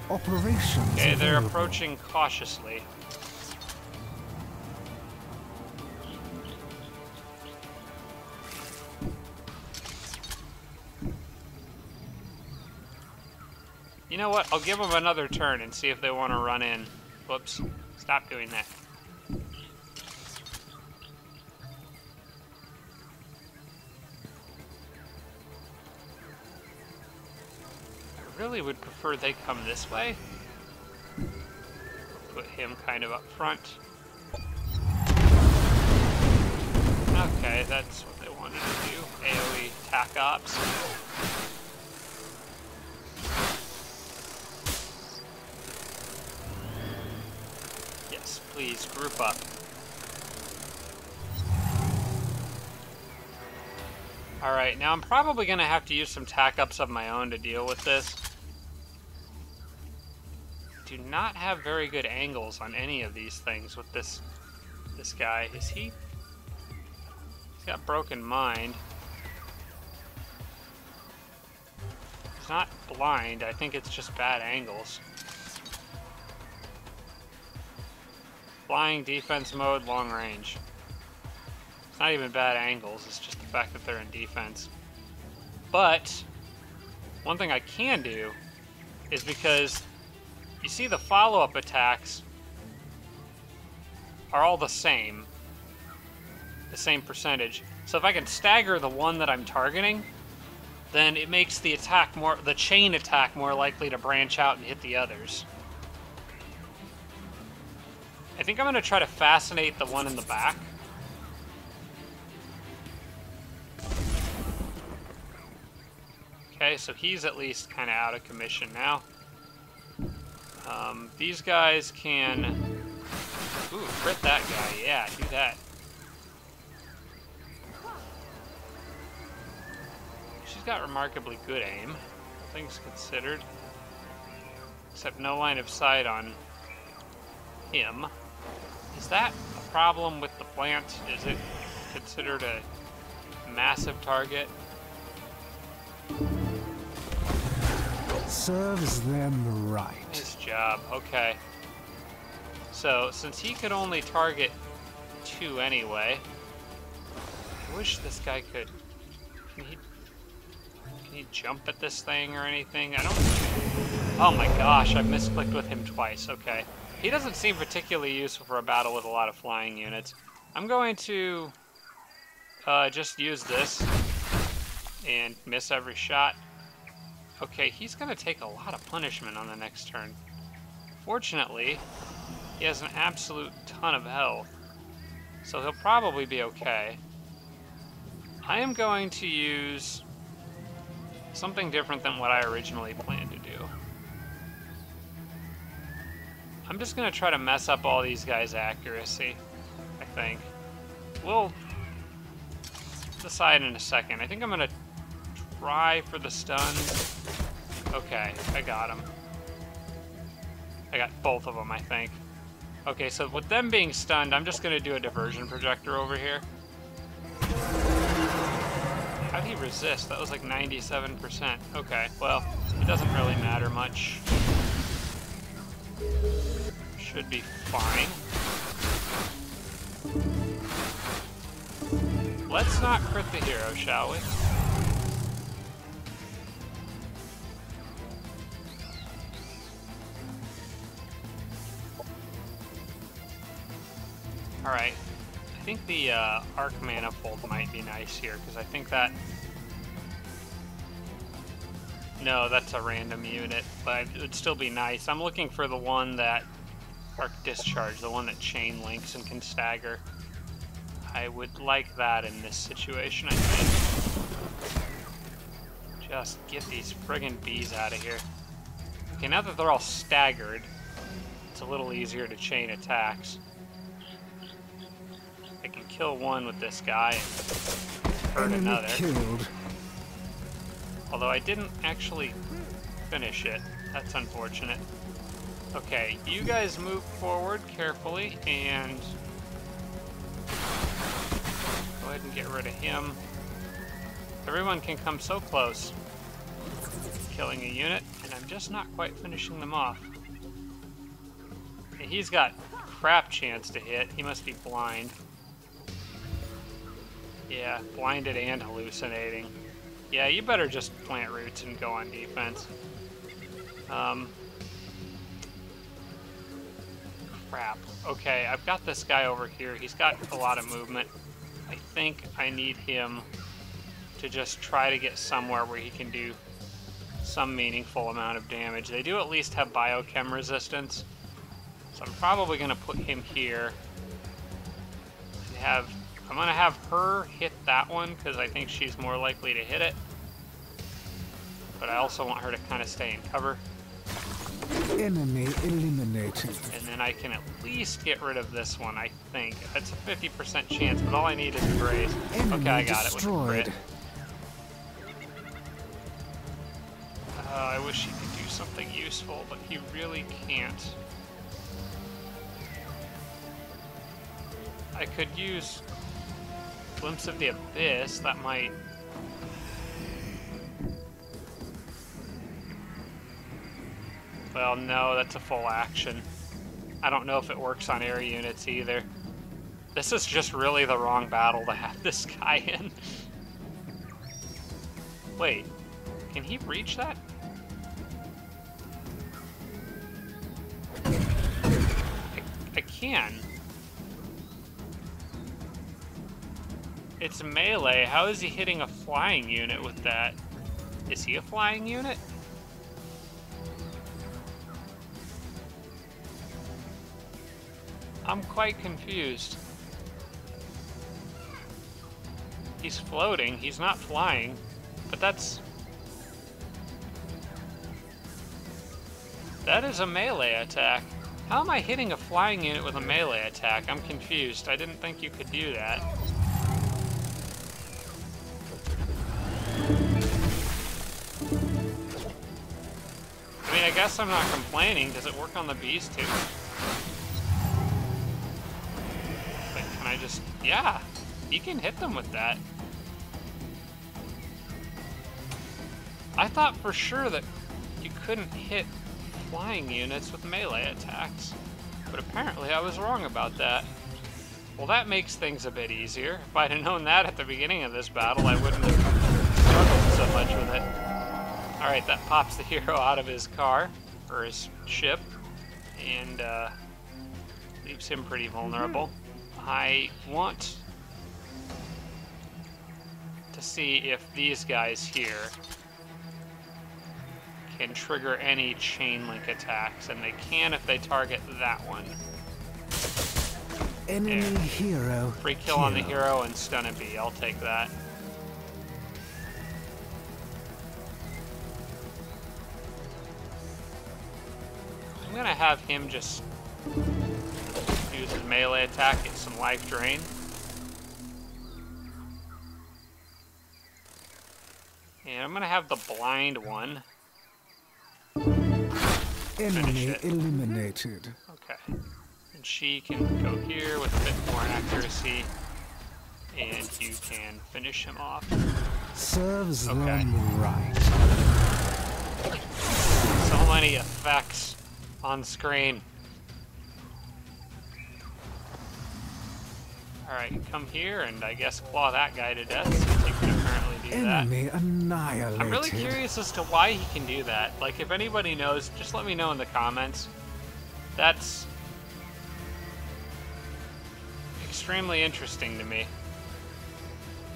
Operations. Okay, they're available. approaching cautiously. You know what? I'll give them another turn and see if they want to run in. Whoops. Stop doing that. I really would prefer they come this way. Put him kind of up front. Okay, that's what they wanted to do. AoE attack ops. Yes, please, group up. Alright, now I'm probably going to have to use some tack ups of my own to deal with this. Do not have very good angles on any of these things with this guy. Is he? He's got broken mind. He's not blind. I think it's just bad angles. Flying, defense mode, long range. It's not even bad angles, it's just the fact that they're in defense. But one thing I can do is, because you see the follow-up attacks are all the same percentage. So if I can stagger the one that I'm targeting, then it makes the chain attack more likely to branch out and hit the others. I think I'm going to try to fascinate the one in the back. Okay, so he's at least kind of out of commission now. These guys can... Ooh, crit that guy. Yeah, do that. She's got remarkably good aim, all things considered. Except no line of sight on him. Is that a problem with the plant? Is it considered a massive target? Serves them right. Nice job. Okay. So, since he could only target 2 anyway, I wish this guy could... Can he jump at this thing or anything? I don't... Oh my gosh, I misclicked with him twice. Okay. He doesn't seem particularly useful for a battle with a lot of flying units. I'm going to just use this and miss every shot. Okay, he's going to take a lot of punishment on the next turn. Fortunately, he has an absolute ton of health, so he'll probably be okay. I am going to use something different than what I originally planned to do. I'm just going to try to mess up all these guys' accuracy, I think. We'll decide in a second. I think I'm going to try for the stuns. Okay, I got him. I got both of them, I think. Okay, so with them being stunned, I'm just going to do a diversion projector over here. How'd he resist? That was like 97%. Okay, well, it doesn't really matter much. Should be fine. Let's not crit the hero, shall we? Alright, I think the arc manifold might be nice here, because I think that... No, that's a random unit, but it would still be nice. I'm looking for the one that... Arc discharge, the one that chain links and can stagger. I would like that in this situation, I think. Just get these friggin' bees out of here. Okay, now that they're all staggered, it's a little easier to chain attacks. I can kill one with this guy and hurt another. Killed. Although I didn't actually finish it. That's unfortunate. Okay, you guys move forward carefully and go ahead and get rid of him. Everyone can come so close. Killing a unit, and I'm just not quite finishing them off. He's got crap chance to hit. He must be blind. Yeah, blinded and hallucinating. Yeah, you better just plant roots and go on defense. Crap. Okay, I've got this guy over here. He's got a lot of movement. I think I need him to just try to get somewhere where he can do some meaningful amount of damage. They do at least have biochem resistance, so I'm probably going to put him here. I'm going to have her hit that one because I think she's more likely to hit it. But I also want her to kind of stay in cover. Enemy eliminated. And then I can at least get rid of this one, I think. That's a 50% chance, but all I need is a graze. Okay, I got it with the crit. I wish he could do something useful, but he really can't. I could use Glimpse of the Abyss. That might... Well, no, that's a full action. I don't know if it works on air units either. This is just really the wrong battle to have this guy in. Wait, can he reach that? I can. It's melee. How is he hitting a flying unit with that? Is he a flying unit? I'm quite confused. He's floating, he's not flying, but that is a melee attack. How am I hitting a flying unit with a melee attack? I'm confused. I didn't think you could do that. I mean, I guess I'm not complaining. Does it work on the bees too? But can I just... Yeah, you can hit them with that. I thought for sure that you couldn't hit flying units with melee attacks, but apparently I was wrong about that. Well, that makes things a bit easier. If I'd have known that at the beginning of this battle, I wouldn't have struggled so much with it. Alright, that pops the hero out of his car, or his ship, and leaves him pretty vulnerable. I want to see if these guys here can trigger any chain link attacks, and they can if they target that one. Enemy hero. Free kill on the hero and stun a bee. I'll take that. I'm gonna have him just use his melee attack, get some life drain. And I'm gonna have the blind one. Enemy eliminated. Okay. And she can go here with a bit more accuracy, and you can finish him off. Serves them right. So many effects on screen. Alright, come here and I guess claw that guy to death, since he can apparently do that. Enemy annihilated. I'm really curious as to why he can do that. Like, if anybody knows, just let me know in the comments. That's extremely interesting to me.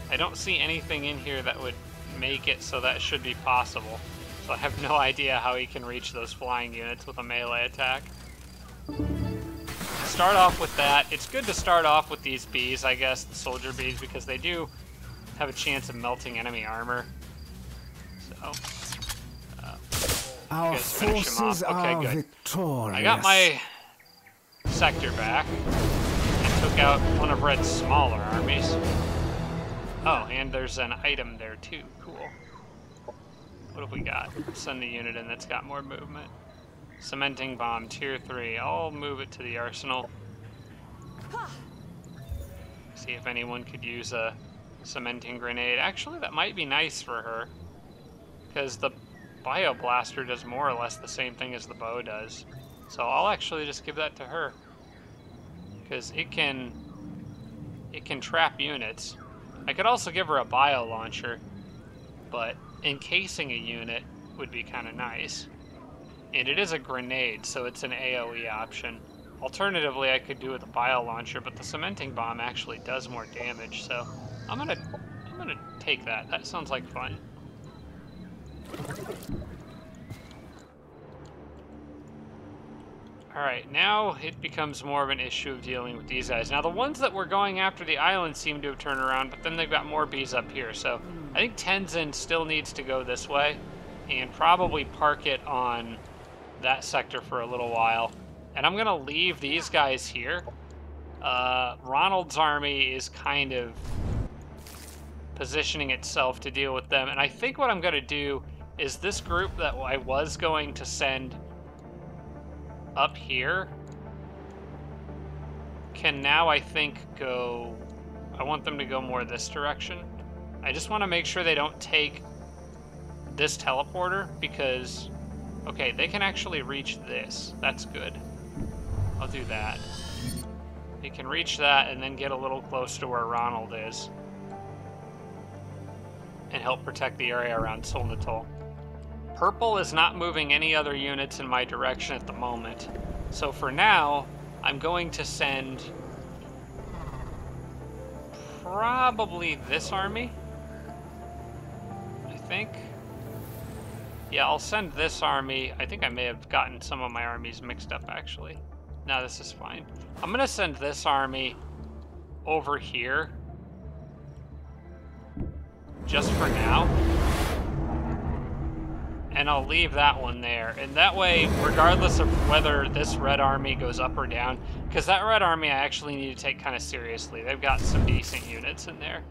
I don't see anything in here that would make it so that should be possible. So I have no idea how he can reach those flying units with a melee attack. Start off with that. It's good to start off with these bees, I guess, the soldier bees, because they do have a chance of melting enemy armor. So, our forces are victorious. I got my sector back and took out one of Red's smaller armies. Oh, and there's an item there too. Cool. What have we got? Send the unit in that's got more movement. Cementing bomb, tier 3. I'll move it to the arsenal. See if anyone could use a cementing grenade. Actually, that might be nice for her, because the bioblaster does more or less the same thing as the bow does. So I'll actually just give that to her, because it can trap units. I could also give her a bio launcher, but encasing a unit would be kind of nice. And it is a grenade, so it's an AoE option. Alternatively, I could do it with a bio launcher, but the cementing bomb actually does more damage, so I'm gonna take that. That sounds like fun. Alright, now it becomes more of an issue of dealing with these guys. Now, the ones that were going after the island seem to have turned around, but then they've got more bees up here, so I think Tenzin still needs to go this way, and probably park it on that sector for a little while. And I'm gonna leave these guys here. Ronald's army is kind of positioning itself to deal with them, and I think what I'm gonna do is this group that I was going to send up here can now, I think, go... I want them to go more this direction. I just want to make sure they don't take this teleporter, because... Okay, they can actually reach this. That's good. I'll do that. They can reach that and then get a little close to where Ronald is, and help protect the area around Solnatol. Purple is not moving any other units in my direction at the moment. So for now, I'm going to send probably this army, I think. Yeah, I'll send this army. I think I may have gotten some of my armies mixed up, actually. No, this is fine. I'm going to send this army over here, just for now. and I'll leave that one there. And that way, regardless of whether this red army goes up or down, because that red army I actually need to take kind of seriously. They've got some decent units in there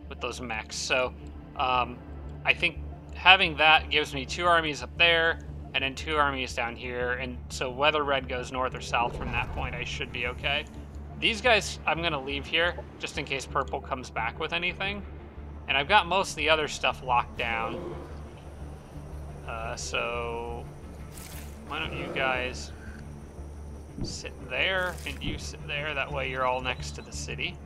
with those mechs. So I think having that gives me 2 armies up there and then 2 armies down here. And so whether red goes north or south from that point, I should be okay. These guys I'm going to leave here just in case purple comes back with anything. And I've got most of the other stuff locked down. So why don't you guys sit there and you sit there, that way you're all next to the city.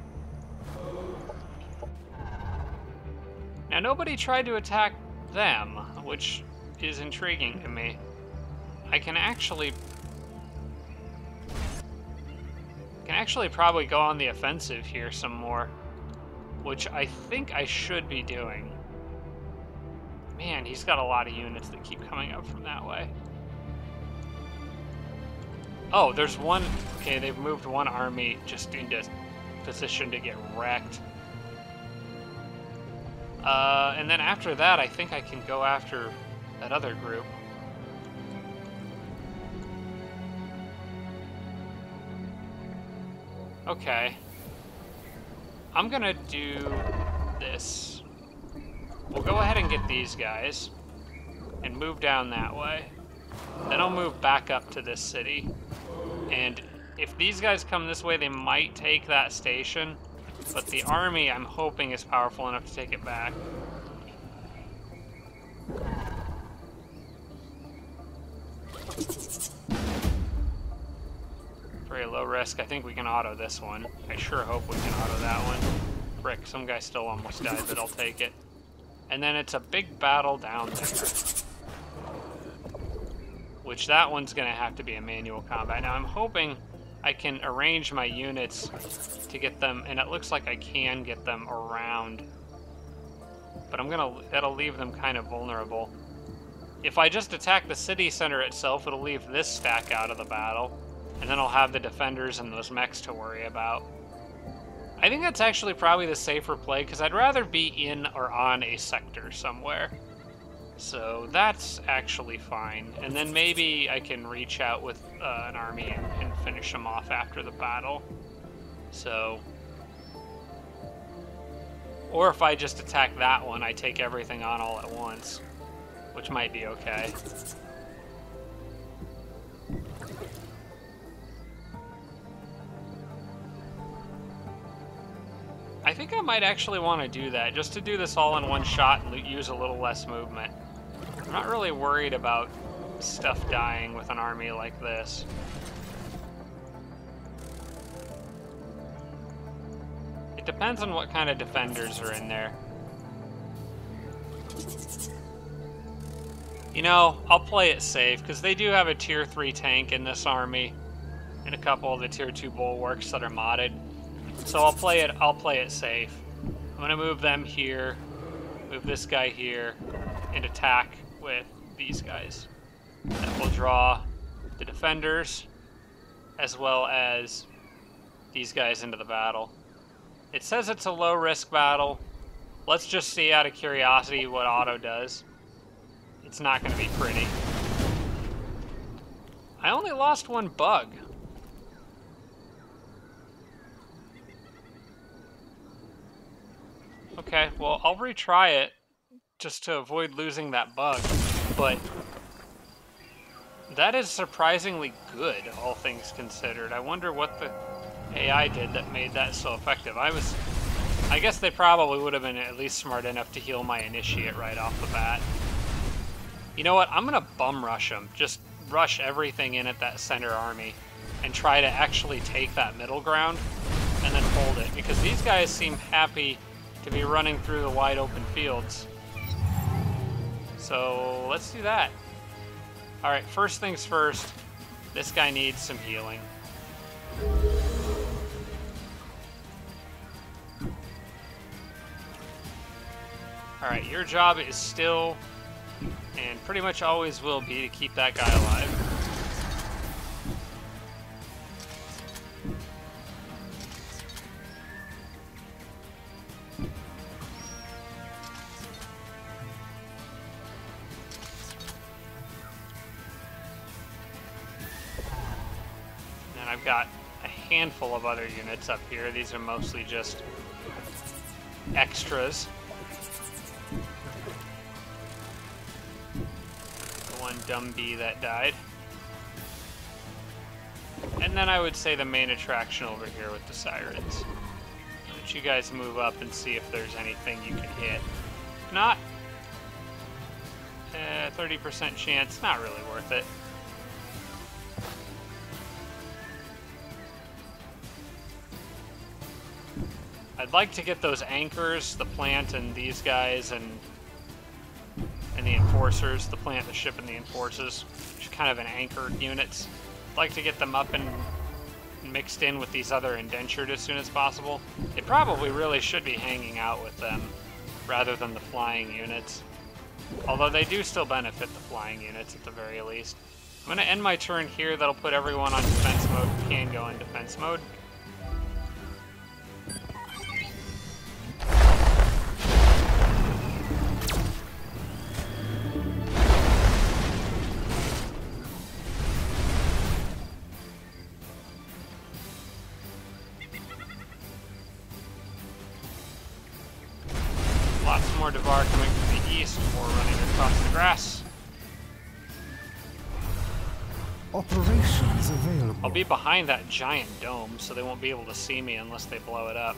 Now nobody tried to attack them, which is intriguing to me. I can actually probably go on the offensive here some more, which I think I should be doing. Man, he's got a lot of units that keep coming up from that way. Oh, there's one... Okay, they've moved one army just into position to get wrecked. And then after that, I think I can go after that other group. Okay. I'm gonna do this. We'll go ahead and get these guys and move down that way. Then I'll move back up to this city. And if these guys come this way, they might take that station. But the army, I'm hoping, is powerful enough to take it back. Very low risk. I think we can auto this one. I sure hope we can auto that one. Frick, some guy still almost died, but I'll take it. And then it's a big battle down there. Which that one's going to have to be a manual combat. Now I'm hoping I can arrange my units to get them, and it looks like I can get them around. But that'll leave them kind of vulnerable. If I just attack the city center itself, it'll leave this stack out of the battle. And then I'll have the defenders and those mechs to worry about. I think that's actually probably the safer play, because I'd rather be in or on a sector somewhere. So that's actually fine. And then maybe I can reach out with an army and finish them off after the battle. So... Or if I just attack that one, I take everything on all at once, which might be okay. I think I might actually want to do that, just to do this all in one shot and use a little less movement. I'm not really worried about stuff dying with an army like this. It depends on what kind of defenders are in there. You know, I'll play it safe, because they do have a tier 3 tank in this army, and a couple of the tier 2 bulwarks that are modded. So I'll play it safe. I'm gonna move them here, move this guy here, and attack with these guys. That will draw the defenders, as well as these guys into the battle. It says it's a low-risk battle. Let's just see out of curiosity what auto does. It's not gonna be pretty. I only lost one bug. Okay, well, I'll retry it just to avoid losing that bug, but that is surprisingly good, all things considered. I wonder what the AI did that made that so effective. I guess they probably would have been at least smart enough to heal my initiate right off the bat. You know what? I'm gonna bum rush them. Just rush everything in at that center army and try to actually take that middle ground and then hold it, because these guys seem happy to be running through the wide open fields. So let's do that. All right, first things first, this guy needs some healing. All right, your job is still, and pretty much always will be, to keep that guy alive. got a handful of other units up here. These are mostly just extras. The one dumb bee that died. And then I would say the main attraction over here with the sirens. Let you guys move up and see if there's anything you can hit. If not, 30% chance, not really worth it. I'd like to get those anchors, the plant and these guys, and the enforcers, the plant, the ship, and the enforcers, which are kind of an anchored units. I'd like to get them up and mixed in with these other indentured as soon as possible. They probably really should be hanging out with them rather than the flying units. Although they do still benefit the flying units at the very least. I'm going to end my turn here. That'll put everyone on defense mode who can go in defense mode. Lots more Devar coming from the east or running across the grass. Operations available. I'll be behind that giant dome, so they won't be able to see me unless they blow it up.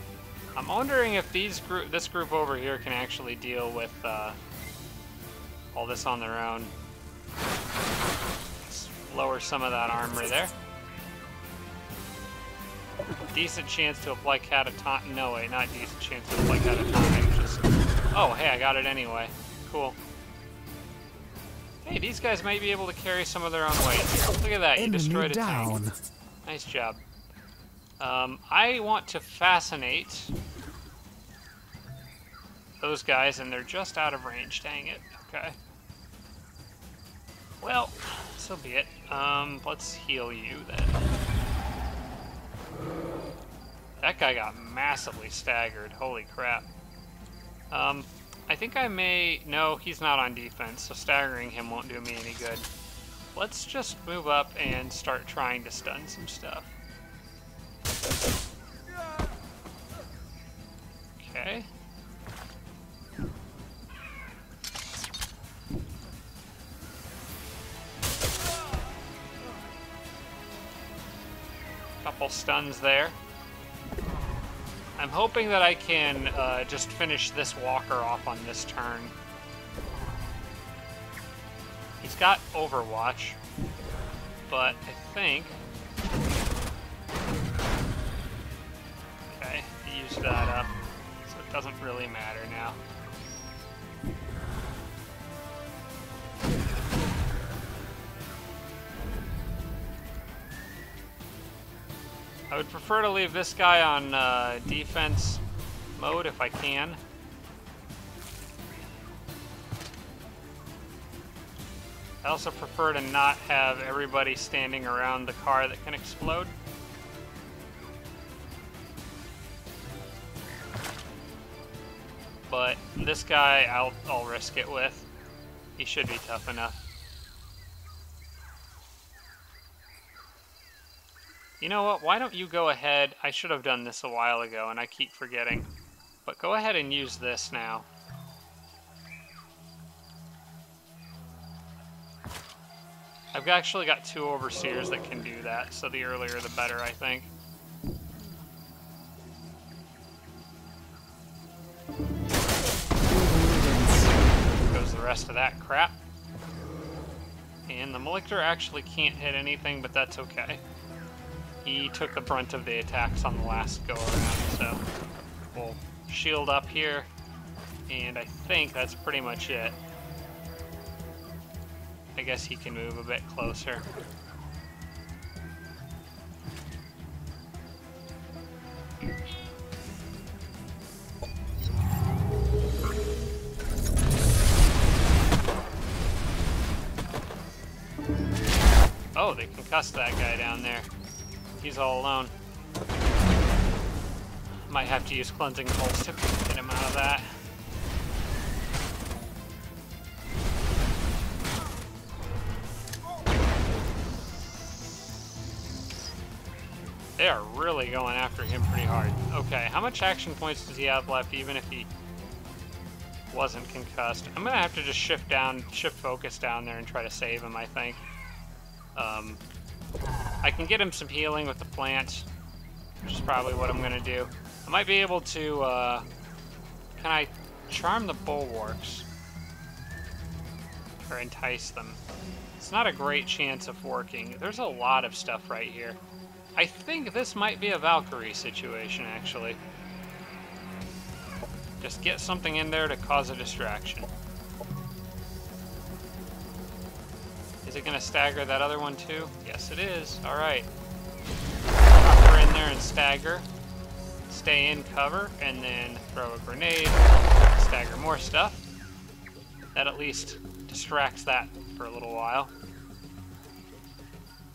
I'm wondering if this group over here can actually deal with all this on their own. Let's lower some of that armor there. Decent chance to apply catatonic. No, wait, not decent chance to apply catatonic. Just. Oh, hey, I got it anyway. Cool. Hey, these guys might be able to carry some of their own weight. Look at that, you destroyed a tank. Nice job. I want to fascinate those guys, and they're just out of range, dang it. Okay. Well, so be it. Let's heal you then. That guy got massively staggered, holy crap. I think I may... No, he's not on defense, so staggering him won't do me any good. Let's just move up and start trying to stun some stuff. Okay. Couple stuns there. I'm hoping that I can just finish this walker off on this turn. He's got Overwatch, but I think... Okay, he used that up, so it doesn't really matter now. I would prefer to leave this guy on defense mode if I can. I also prefer to not have everybody standing around the car that can explode. But this guy, I'll risk it with. He should be tough enough. You know what, why don't you go ahead, I should have done this a while ago and I keep forgetting, but go ahead and use this now. I've actually got 2 overseers that can do that, so the earlier the better, I think. Goes the rest of that crap. And the Malictor actually can't hit anything, but that's okay. He took the brunt of the attacks on the last go around, so we'll shield up here, and I think that's pretty much it. I guess he can move a bit closer. Oh, they concussed that guy down there. He's all alone. Might have to use Cleansing Pulse to get him out of that. They are really going after him pretty hard. Okay, how much action points does he have left, even if he wasn't concussed? I'm gonna have to just shift focus down there and try to save him, I think. I can get him some healing with the plant, which is probably what I'm gonna do. I might be able to, can I charm the bulwarks? Or entice them? It's not a great chance of working. There's a lot of stuff right here. I think this might be a Valkyrie situation, actually. Just get something in there to cause a distraction. Is it going to stagger that other one too? Yes, it is. Alright. Drop her in there and stagger. Stay in cover, and then throw a grenade. Stagger more stuff. That at least distracts that for a little while.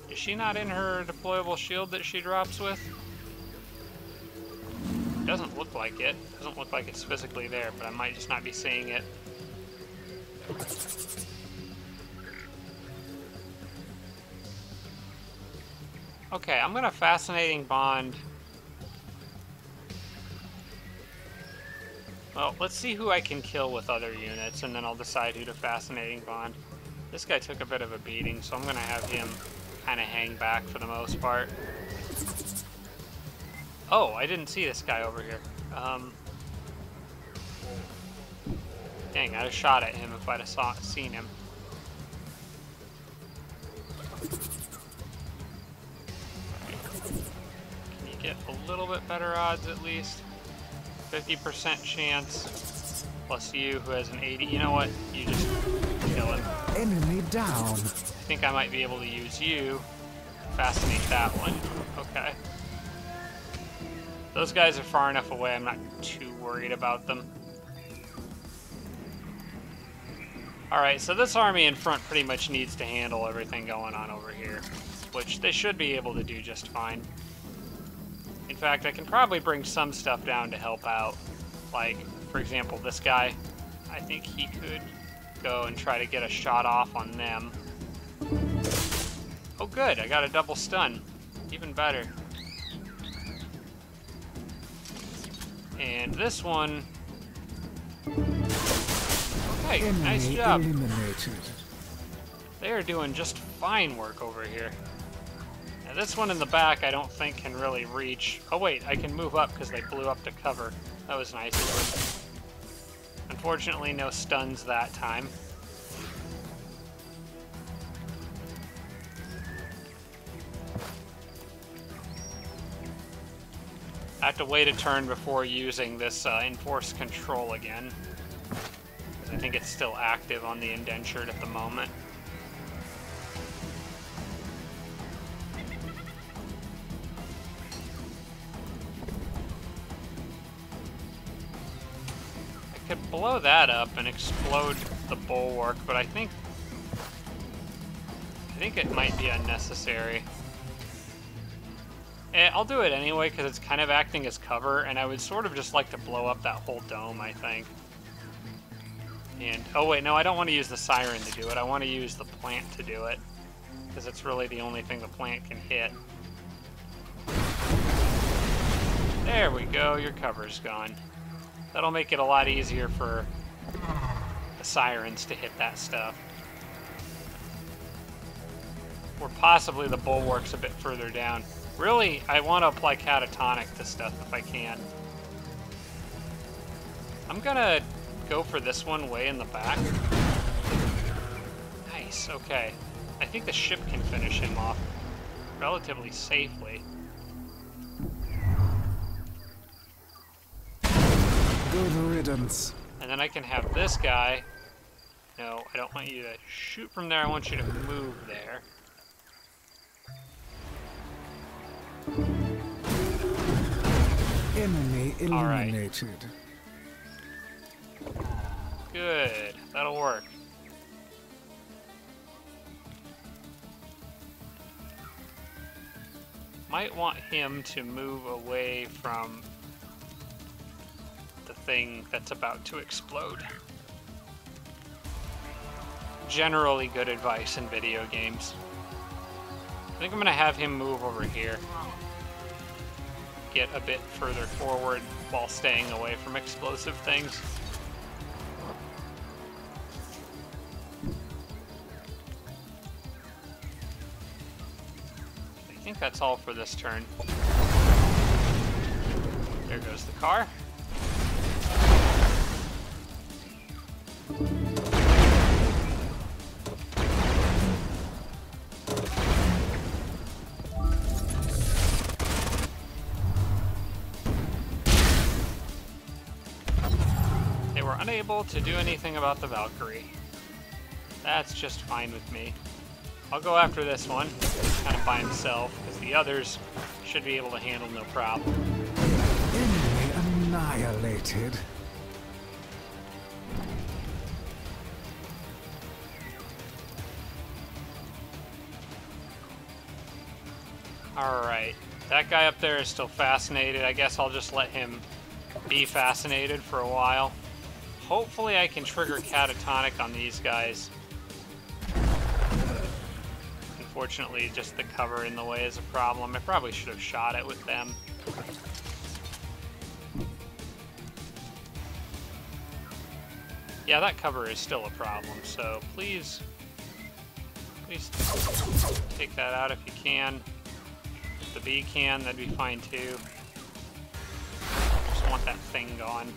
Is she not in her deployable shield that she drops with? Doesn't look like it. Doesn't look like it's physically there, but I might just not be seeing it. Okay, I'm gonna Fascinating Bond. Well, let's see who I can kill with other units, and then I'll decide who to Fascinating Bond. This guy took a bit of a beating, so I'm gonna have him kind of hang back for the most part. Oh, I didn't see this guy over here. Dang, I'd have shot at him if I'd have seen him. Can you get a little bit better odds at least? 50% chance. Plus you, who has an 80. You know what? You just kill him. Enemy down. I think I might be able to use you. Fascinate that one. Okay. Those guys are far enough away, I'm not too worried about them. Alright, so this army in front pretty much needs to handle everything going on over here, which they should be able to do just fine. In fact, I can probably bring some stuff down to help out. Like, for example, this guy. I think he could go and try to get a shot off on them. Oh good, I got a double stun. Even better. And this one... Okay, nice job. Eliminated. They are doing just fine work over here. Now this one in the back I don't think can really reach. Oh wait, I can move up because they blew up to cover. That was nice of them. Unfortunately, no stuns that time. I have to wait a turn before using this enforced control again. I think it's still active on the indentured at the moment. I could blow that up and explode the bulwark, but I think it might be unnecessary. I'll do it anyway, because it's kind of acting as cover, and I would sort of just like to blow up that whole dome, I think. And, oh wait, no, I don't want to use the siren to do it. I want to use the plant to do it, because it's really the only thing the plant can hit. There we go, your cover's gone. That'll make it a lot easier for the sirens to hit that stuff. Or possibly the bulwark's a bit further down. Really, I want to apply catatonic to stuff if I can. I'm gonna go for this one way in the back. Nice, okay. I think the ship can finish him off relatively safely. Good riddance. And then I can have this guy. No, I don't want you to shoot from there, I want you to move there. Enemy eliminated. Right. Good. That'll work. Might want him to move away from the thing that's about to explode. Generally good advice in video games. I think I'm gonna have him move over here. get a bit further forward while staying away from explosive things. I think that's all for this turn. There goes the car. They were unable to do anything about the Valkyrie. That's just fine with me. I'll go after this one, kind of by himself, because the others should be able to handle no problem. Enemy annihilated. Alright, that guy up there is still fascinated. I guess I'll just let him be fascinated for a while. Hopefully I can trigger catatonic on these guys. Unfortunately, just the cover in the way is a problem. I probably should have shot it with them. Yeah, that cover is still a problem, so please take that out if you can. If the bee can, that'd be fine too. Just want that thing gone.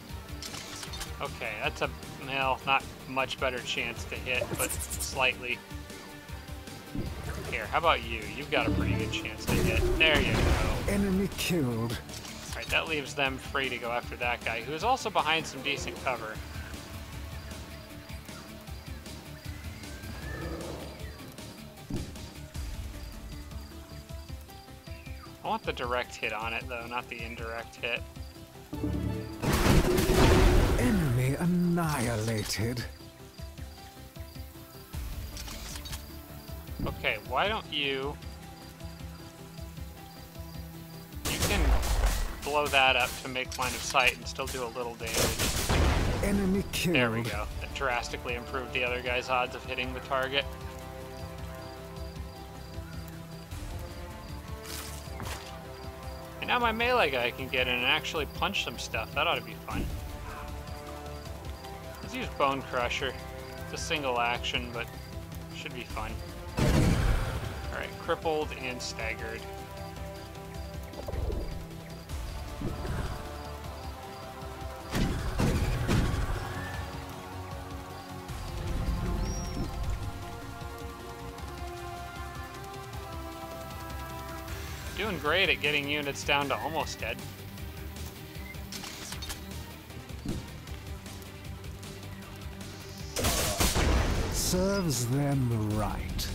Okay, that's a, well, not much better chance to hit, but slightly. Here, how about you? You've got a pretty good chance to hit. There you go. Enemy killed. Alright, that leaves them free to go after that guy, who is also behind some decent cover. I want the direct hit on it, though, not the indirect hit. Enemy annihilated. Okay, why don't you... You can blow that up to make line of sight and still do a little damage. Enemy killed. There we go. That drastically improved the other guy's odds of hitting the target. And now my melee guy can get in and actually punch some stuff. That ought to be fun. Let's use Bone Crusher. It's a single action, but should be fun. Alright, crippled and staggered. Doing great at getting units down to almost dead. Serves them right.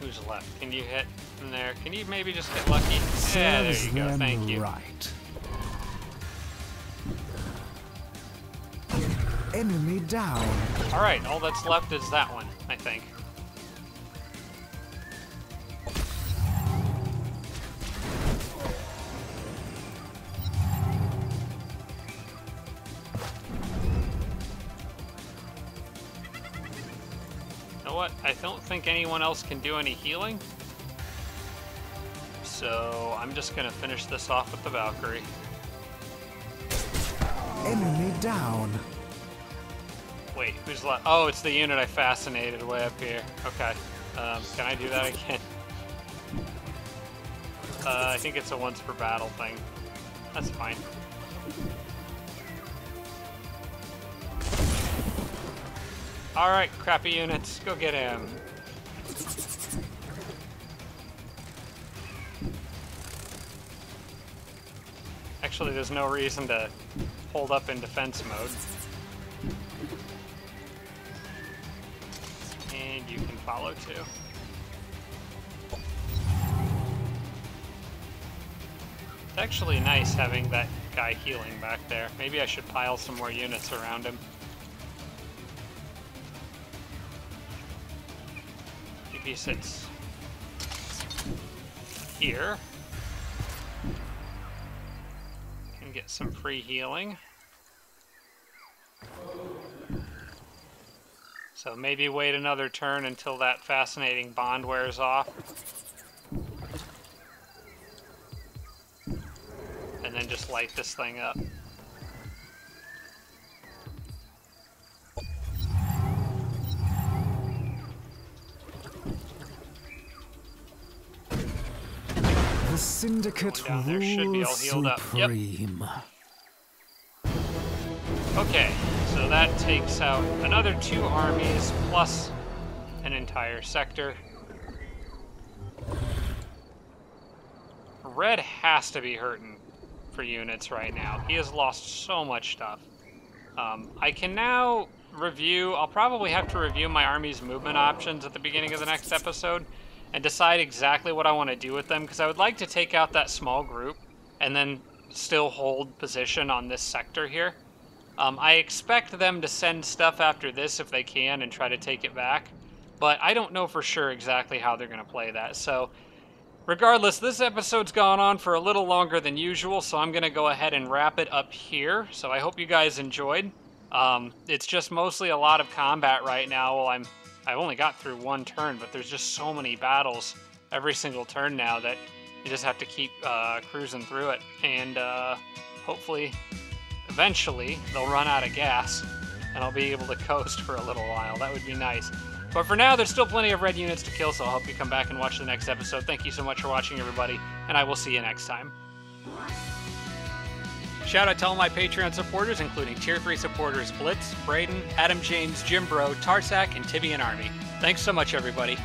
Who's left? Can you hit from there? Can you maybe just get lucky? Yeah, there you go. Thank you. Right. Enemy down. Alright, all that's left is that one, I think. You know what? I don't think anyone else can do any healing. So I'm just gonna finish this off with the Valkyrie. Enemy down. Wait, who's left? Oh, it's the unit I fascinated way up here. Okay. Can I do that again? I think it's a once per battle thing. That's fine. Alright, crappy units, go get him. Actually, there's no reason to hold up in defense mode. And you can follow too. It's actually nice having that guy healing back there. Maybe I should pile some more units around him. Maybe he sits here. Can get some free healing. So maybe wait another turn until that fascinating bond wears off. And then just light this thing up. The Syndicate Down there should be all rules healed up. Yep. supreme. Okay, so that takes out another 2 armies plus an entire sector. Red has to be hurting for units right now. He has lost so much stuff. I can now review, I'll probably have to review my army's movement options at the beginning of the next episode and decide exactly what I want to do with them, because I would like to take out that small group and then still hold position on this sector here. I expect them to send stuff after this if they can and try to take it back, but I don't know for sure exactly how they're going to play that. So regardless, this episode's gone on for a little longer than usual, so I'm going to go ahead and wrap it up here. So I hope you guys enjoyed. It's just mostly a lot of combat right now. Well, I've only got through 1 turn, but there's just so many battles every single turn now that you just have to keep cruising through it. And hopefully, eventually, they'll run out of gas, and I'll be able to coast for a little while. That would be nice. But for now, there's still plenty of red units to kill, so I hope you come back and watch the next episode. Thank you so much for watching, everybody, and I will see you next time. Shout out to all my Patreon supporters, including Tier 3 supporters Blitz, Braden, Adam James, Jim Bro, Tarsak, and Tibian Army. Thanks so much, everybody.